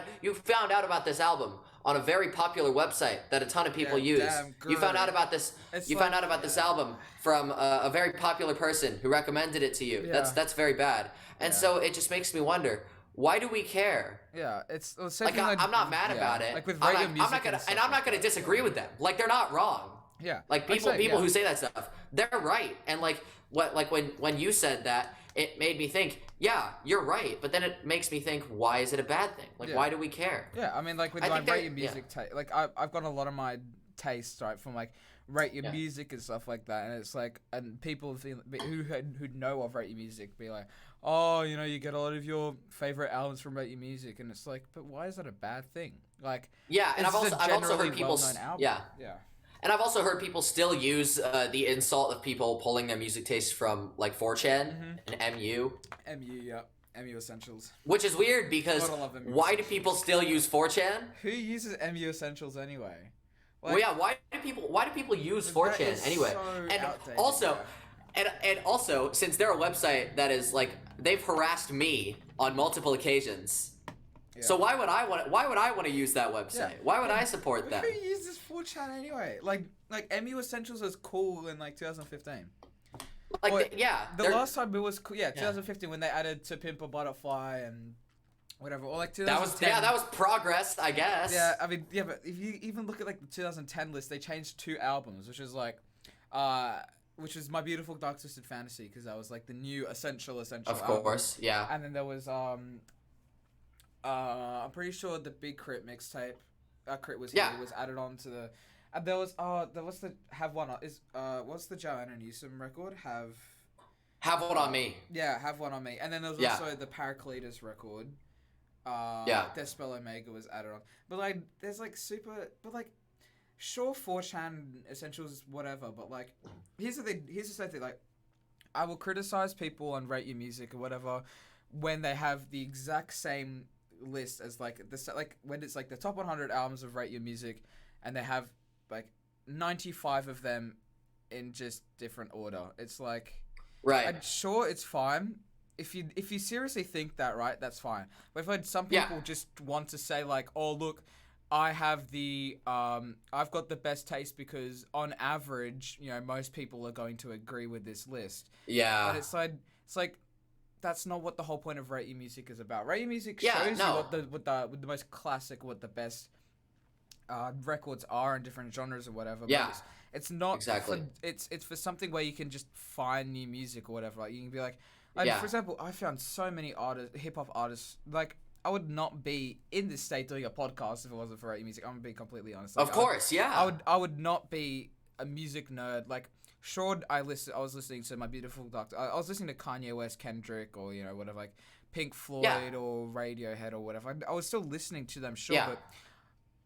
about this album on a very popular website that a ton of people use. You found out about this. Found out about this album from a very popular person who recommended it to you. Yeah. That's very bad. And so it just makes me wonder, why do we care? Yeah, it's like, I'm not mad about it. Like with I'm radio music, I'm not gonna disagree with them. Like, they're not wrong. Yeah, like people who say that stuff, they're right. And like when you said that, it made me think, yeah, you're right. But then it makes me think, why is it a bad thing? Like, why do we care? Yeah, I mean, like with my rate your music like I've got a lot of my tastes right from like rate your music and stuff like that, and it's like, and people who know of rate your music be like, oh, you get a lot of your favorite albums from rate your music, and it's like, but why is that a bad thing? Like, and I've also heard people yeah. And I've also heard people still use the insult of people pulling their music taste from like 4chan and MU. MU Essentials. Which is weird because why do people still use 4chan? Who uses MU Essentials anyway? Like, well, yeah, why do people use 4chan anyway? So and outdated, also, and also, since they're a website that is like, they've harassed me on multiple occasions. Yeah. So why would I want to use that website? Yeah. Why would I support that? Who uses 4chan anyway? Like MU Essentials was cool in like 2015. Like, the last time it was cool. Yeah, 2015 when they added To Pimp a Butterfly and whatever. Or like 2010. That was progress, I guess. Yeah, I mean, but if you even look at like the 2010 list, they changed 2 albums, which is like, which is My Beautiful Dark Twisted Fantasy, because that was like the new essential Of album. course, yeah. And then there was I'm pretty sure the Big Crit mixtape, Crit was here, was added on to the, and there was the Have One on what's the Joe and Newsom record? Have One on Me. Yeah, Have One on Me, and then there was also the Paracletus record. Despel Omega was added on, but like there's like sure 4chan essentials whatever, but like here's the same thing, like I will criticize people on Rate Your Music or whatever when they have the exact same list as like when it's like the top 100 albums of Rate Your Music, and they have like 95 of them in just different order. It's like, right, I'm sure it's fine if you seriously think that, right, that's fine. But I've heard some people just want to say like, oh look, I have I've got the best taste because on average, most people are going to agree with this list. Yeah. But it's like that's not what the whole point of Rate Your Music is about. Rate Your Music shows you what the most classic, what the best records are in different genres or whatever. Yeah. But it's not exactly. It's for something where you can just find new music or whatever. Like you can be like, for example, I found so many hip hop artists. Like I would not be in this state doing a podcast if it wasn't for Rate Your Music. I'm gonna be completely honest. Like, of course, I would not be a music nerd. Like sure, I was listening to My Beautiful Doctor. I was listening to Kanye West, Kendrick, or whatever, like Pink Floyd or Radiohead or whatever. I was still listening to them, sure, but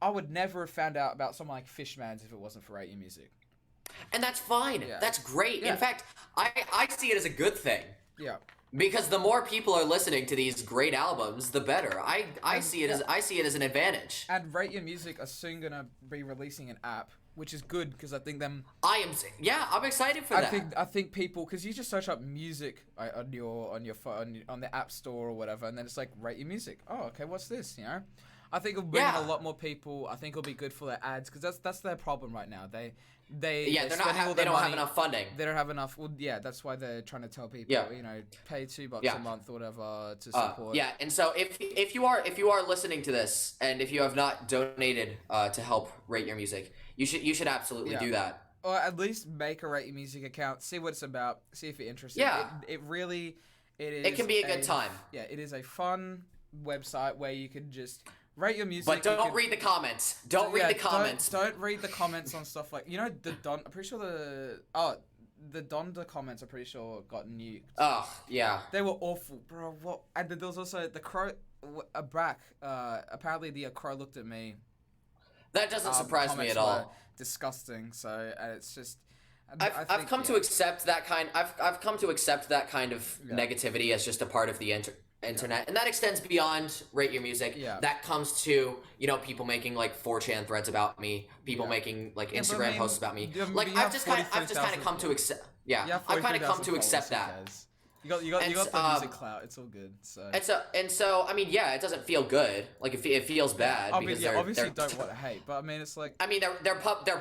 I would never have found out about someone like Fishman's if it wasn't for Rate Your Music. And that's fine. Yeah. That's great. Yeah. In fact, I see it as a good thing. Yeah. Because the more people are listening to these great albums, the better. I see it as an advantage. And Rate Your Music are soon gonna be releasing an app, which is good because I think I'm excited for that. I think people, because you just search up music on your phone on the app store or whatever, and then it's like Rate Your Music. Oh, okay, what's this? I think it'll bring in a lot more people. I think it'll be good for their ads because that's their problem right now. They They don't money. have enough funding. They don't have enough. Well, yeah, that's why they're trying to tell people, pay $2 a month or whatever to support. And so if you are listening to this and if you have not donated to help Rate Your Music, you should absolutely do that. Or at least make a Rate Your Music account, see what it's about, see if you're interested. Yeah. It can be a good time. Yeah, it is a fun website where you can just rate your music. But don't read the comments. Don't read the comments. Don't read the comments on stuff like, I'm pretty sure the Donda comments, I'm pretty sure got nuked. Oh, yeah. They were awful, bro. What? And there was also the Crow, apparently the Crow looked at me. That doesn't surprise me at all. Disgusting. So it's just. I've come to accept that kind. I've come to accept that kind of negativity as just a part of the internet, and that extends beyond Rate Your Music. Yeah. That comes to people making like 4chan threads about me, people making like Instagram posts about me. Like I've just kind of come to accept. Yeah, I've kind of come to accept that. You got the music clout. It's all good. So. And so I mean, yeah, it doesn't feel good. Like it feels bad. Because obviously don't want to hate, but I mean, it's like. I mean, they're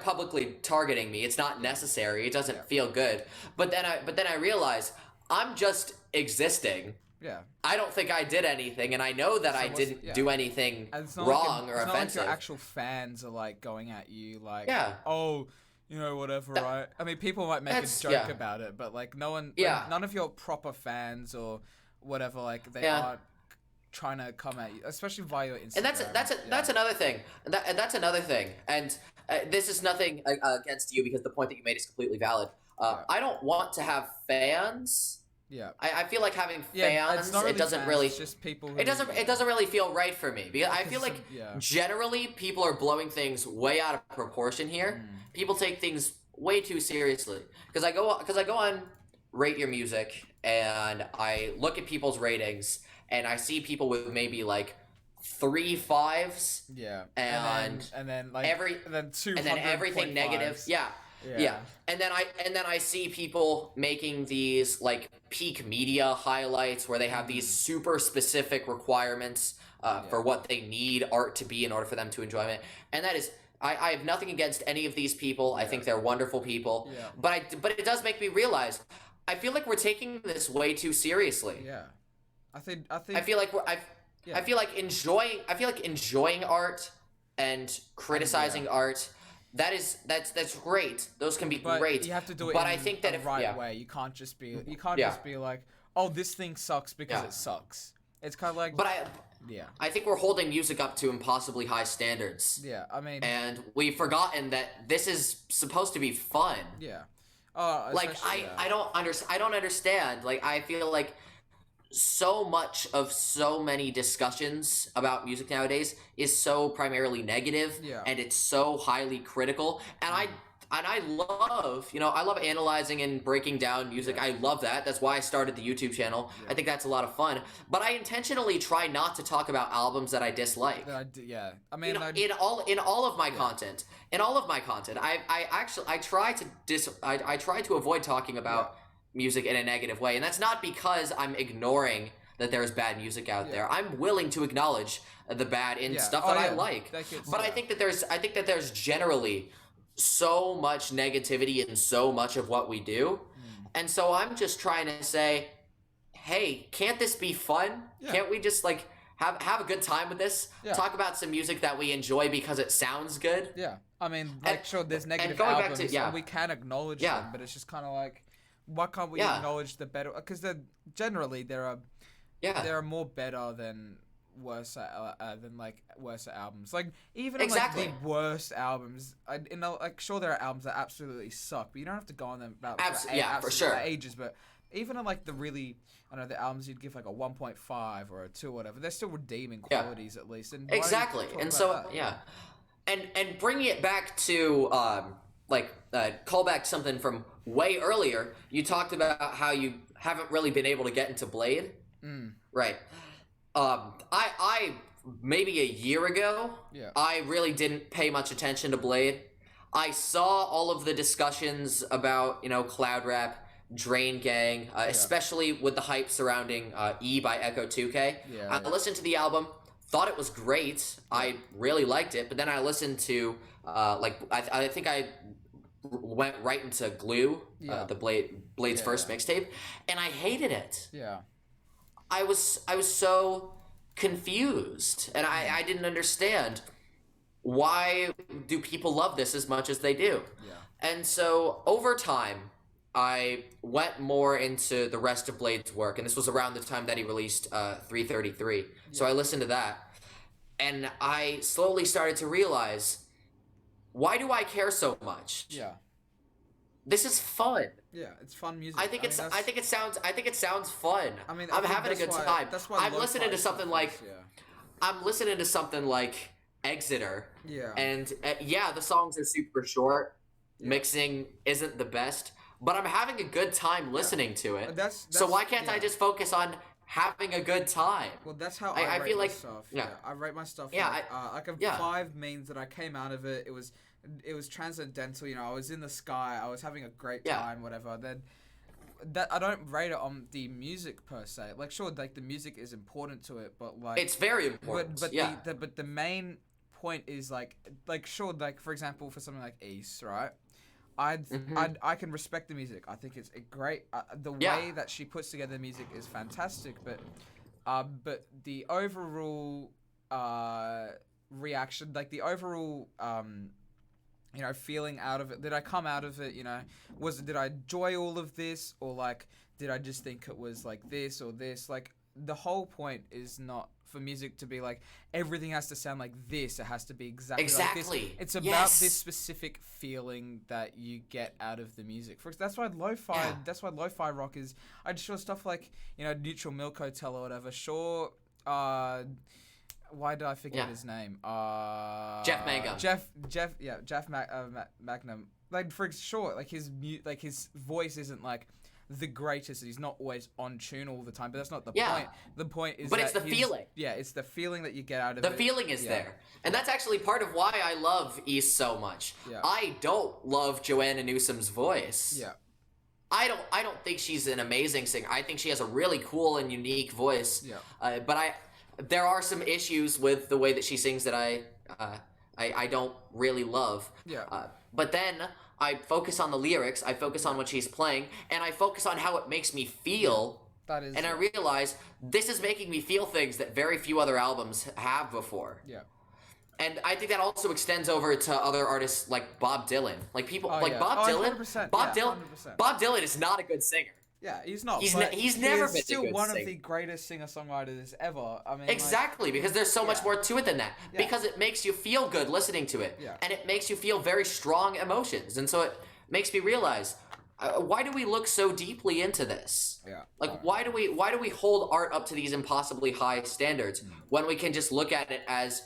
publicly targeting me. It's not necessary. It doesn't feel good. But then I realize I'm just existing. Yeah. I don't think I did anything, and I know that I didn't do anything wrong or offensive. It's not like your actual fans are like going at you like, oh. Whatever, right? I mean, people might make a joke about it, but like no one, none of your proper fans or whatever, like they aren't trying to come at you, especially via your Instagram. And that's another thing. That's another thing. And this is nothing against you because the point that you made is completely valid. I don't want to have fans. Yeah. I feel like having fans, it doesn't fans, really. It's just people. It doesn't really feel right for me because I feel like generally people are blowing things way out of proportion here. People take things way too seriously. Because I go on Rate Your Music and I look at people's ratings and I see people with maybe like 3 5s. Yeah. And then like and then everything negative. Yeah. And then I see people making these like peak media highlights where they have these super specific requirements for what they need art to be in order for them to enjoy it. And that is I have nothing against any of these people. I think they're wonderful people. Yeah. But it does make me realize I feel like we're taking this way too seriously. Yeah. I feel like enjoying art and criticizing art. That's great. Those can be great. You have to do it I think that way. You can't just be like, oh, this thing sucks because it sucks. It's kind of like. I think we're holding music up to impossibly high standards. Yeah, I mean. And we've forgotten that this is supposed to be fun. Yeah. I don't understand. Like I feel like so much of so many discussions about music nowadays is so primarily negative and it's so highly critical. And I love analyzing and breaking down music. I love that. That's why I started the YouTube channel. I think that's a lot of fun. But I intentionally try not to talk about albums that I dislike. I mean, in all of my content. In all of my content, I try to avoid talking about music in a negative way, and that's not because I'm ignoring that there's bad music out there. I'm willing to acknowledge the bad in stuff that I like. But I think that there's generally so much negativity in so much of what we do. And so I'm just trying to say, hey, can't this be fun? Can't we just like have a good time with this? Talk about some music that we enjoy because it sounds good. I mean, like, sure, there's negative albums and we can acknowledge them, but it's just kind of like, why can't we acknowledge the better? Because generally there are more better than worse albums. Like even on like the worst albums, sure there are albums that absolutely suck, but you don't have to go on them about for sure ages. But even on like the really, the albums you'd give like a 1.5 or a 2 or whatever, they're still redeeming qualities at least. And exactly, and so and bringing it back to call back something from way earlier. You talked about how you haven't really been able to get into Blade, right? I maybe a year ago, I really didn't pay much attention to Blade. I saw all of the discussions about Cloud Rap, Drain Gang, especially with the hype surrounding E by Echo 2K. I listened to the album, thought it was great. I really liked it, but then I listened to I think I went right into Glue, the Blade's first mixtape, and I hated it. Yeah. I was so confused, and I didn't understand why do people love this as much as they do. Yeah. And so over time, I went more into the rest of Blade's work, and this was around the time that he released 333. So I listened to that, and I slowly started to realize, why do I care so much? Yeah. This is fun. Yeah, it's fun music. I think it sounds fun. I mean, I'm having a good time. That's why I'm listening to something like yeah. I'm listening to something like Exeter. Yeah. And the songs are super short. Yeah. Mixing isn't the best, but I'm having a good time listening to it. So why can't I just focus on having a good time? Well, that's how I rate feel my like stuff. yeah. I rate my stuff. Yeah, like I have 5 means that I came out of it. It was transcendental. You know, I was in the sky. I was having a great time. Whatever. Then that I don't rate it on the music per se. Like, sure, like the music is important to it, but like it's very important. But the main point is like sure, like for example, for something like East, right? I can respect the music. I think it's a great the way that she puts together the music is fantastic, but the overall reaction, like the overall you know, feeling out of it, did I come out of it, you know, did I enjoy all of this, or like did I just think it was like this or this? Like the whole point is not for music to be like everything has to sound like this. It has to be exactly like this. It's about this specific feeling that you get out of the music. That's why lo-fi rock is. I'd sure stuff like, you know, Neutral Milk Hotel or whatever. Sure. Why did I forget his name? Jeff Mangum. Jeff Magnum. Like for sure, like his voice isn't like the greatest. He's not always on tune all the time, but that's not the point. The point is it's the feeling. Yeah, it's the feeling that you get out of it. The feeling is there. And that's actually part of why I love East so much. Yeah. I don't love Joanna Newsom's voice. Yeah. I don't think she's an amazing singer. I think she has a really cool and unique voice. Yeah. But there are some issues with the way that she sings that I don't really love. Yeah. But then I focus on the lyrics, I focus on what she's playing, and I focus on how it makes me feel. That is. And I realize this is making me feel things that very few other albums have before. Yeah. And I think that also extends over to other artists like Bob Dylan. Like people Bob Dylan. 100%, Bob 100%. Dylan is not a good singer. Yeah, he's not. He's never been still a good one singer. of the greatest singer-songwriters ever. I mean, exactly, because there's so much more to it than that. Yeah. Because it makes you feel good listening to it, and it makes you feel very strong emotions, and so it makes me realize, why do we look so deeply into this? Yeah. Like, why do we hold art up to these impossibly high standards when we can just look at it as,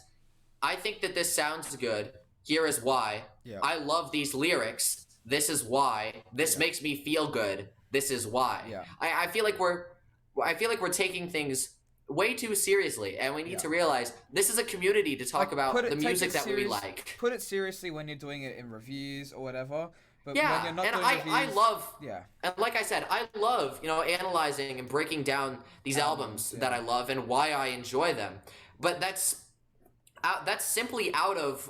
I think that this sounds good. Here is why. Yeah. I love these lyrics. This is why. This makes me feel good. This is why. Yeah. I feel like we're taking things way too seriously, and we need to realize this is a community to talk about the music that we like. Put it seriously when you're doing it in reviews or whatever. But yeah, when you're not and doing reviews, I love. Yeah. And like I said, I love analyzing and breaking down these albums that I love and why I enjoy them. But that's simply out of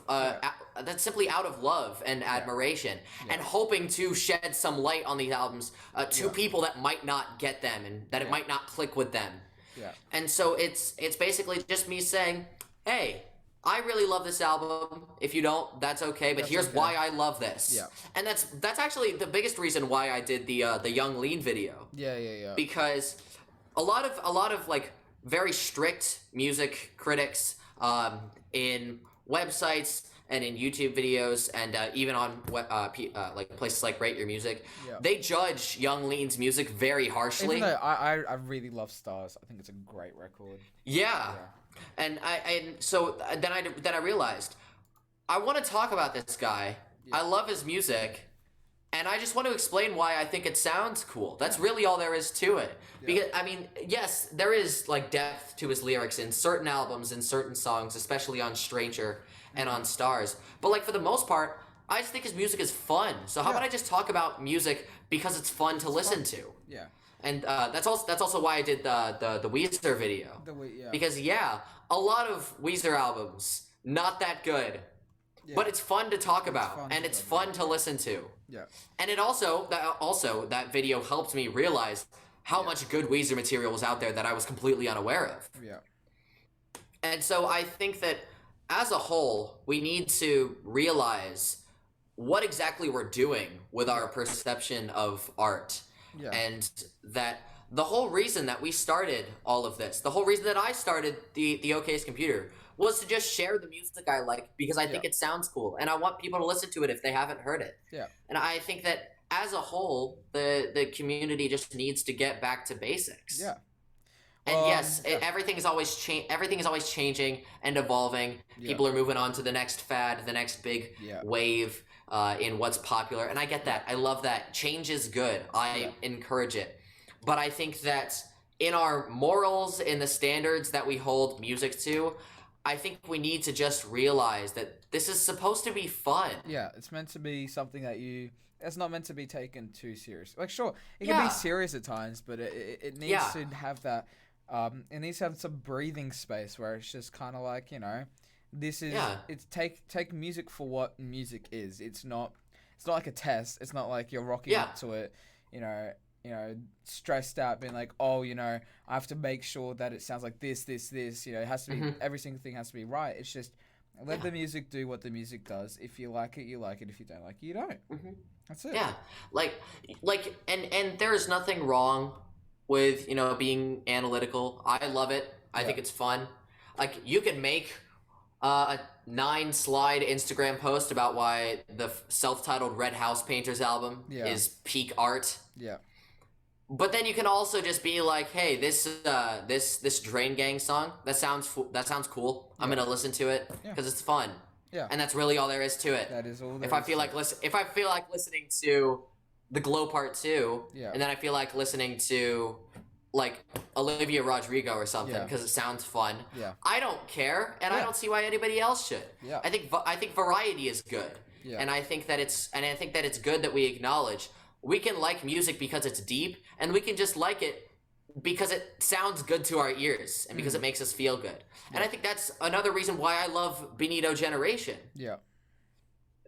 love and admiration and hoping to shed some light on these albums to people that might not get them and that it might not click with them. Yeah. And so it's basically just me saying, hey, I really love this album. If you don't, that's okay. But here's why I love this. Yeah. And that's actually the biggest reason why I did the Young Lean video. Yeah. Because a lot of like very strict music critics in websites and in YouTube videos and even on like places like Rate Your Music, they judge Young Lean's music very harshly. Even though I really love Stars, I think it's a great record. Yeah. And so then I realized I want to talk about this guy. Yeah. I love his music, and I just want to explain why I think it sounds cool. That's really all there is to it. Yeah. Because I mean, yes, there is like depth to his lyrics in certain albums and certain songs, especially on Stranger and on Stars. But like for the most part, I just think his music is fun. So how about I just talk about music because it's fun to listen to? Yeah. And that's also why I did the Weezer video. Because a lot of Weezer albums not that good, but it's fun to talk about and it's fun to listen to. Yeah. And it also that video helped me realize how much good Weezer material was out there that I was completely unaware of. Yeah. And so I think that as a whole, we need to realize what exactly we're doing with our perception of art. Yeah. And that the whole reason that we started all of this, the whole reason that I started the OK's Computer, was to just share the music I like because I think it sounds cool and I want people to listen to it if they haven't heard it. Yeah. And I think that as a whole, the community just needs to get back to basics. Yeah. And everything is always changing and evolving. Yeah. People are moving on to the next fad, the next big wave in what's popular. And I get that. I love that. Change is good. I encourage it. But I think that in our morals, in the standards that we hold music to, I think we need to just realize that this is supposed to be fun. Yeah, it's meant to be something that it's not meant to be taken too serious. Like, sure, it can be serious at times, but it needs to have that, it needs to have some breathing space where it's just kind of like, this is, it's take music for what music is. It's not like a test. It's not like you're rocking up to it, stressed out, being like, oh, I have to make sure that it sounds like this, it has to be, every single thing has to be right. It's just, let the music do what the music does. If you like it, you like it. If you don't like it, you don't. That's it. Yeah. And there's nothing wrong with, being analytical. I love it. I think it's fun. Like, you can make a 9-slide Instagram post about why the self-titled Red House Painters album is peak art. Yeah. But then you can also just be like, hey, this Drain Gang song, that sounds cool. I'm gonna listen to it because it's fun. Yeah. And that's really all there is to it. That is all. If I feel like listening to the Glow Part 2, and then I feel like listening to like Olivia Rodrigo or something because it sounds fun. Yeah. I don't care, and I don't see why anybody else should. Yeah. I think variety is good. Yeah. And I think that it's good that we acknowledge we can like music because it's deep, and we can just like it because it sounds good to our ears and because it makes us feel good. Yeah. And I think that's another reason why I love Benito Generation. Yeah.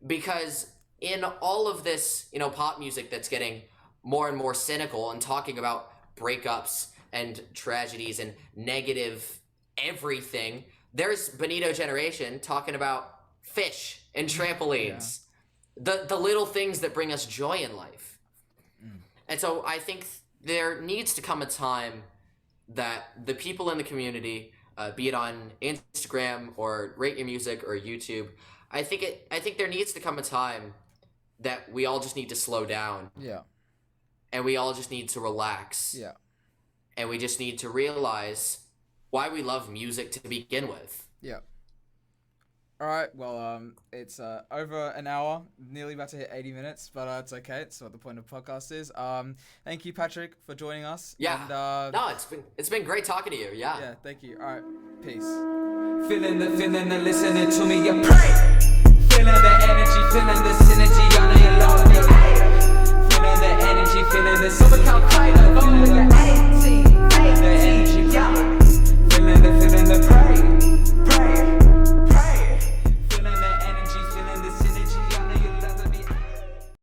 Because in all of this, pop music that's getting more and more cynical and talking about breakups and tragedies and negative everything, there's Benito Generation talking about fish and trampolines, the little things that bring us joy in life. And so I think there needs to come a time that the people in the community, be it on Instagram or Rate Your Music or YouTube, I think there needs to come a time that we all just need to slow down. Yeah. And we all just need to relax. Yeah. And we just need to realize why we love music to begin with. Yeah. All right. Well, it's over an hour, nearly about to hit 80 minutes, but it's okay. It's what the point of the podcast is. Thank you, Patrick, for joining us. Yeah. And, no, it's been great talking to you. Yeah. Yeah. Thank you. All right. Peace. Feeling the listening to me, you pray. Feeling the energy, feeling the synergy, I know you love me. Feeling the energy, feeling the super count,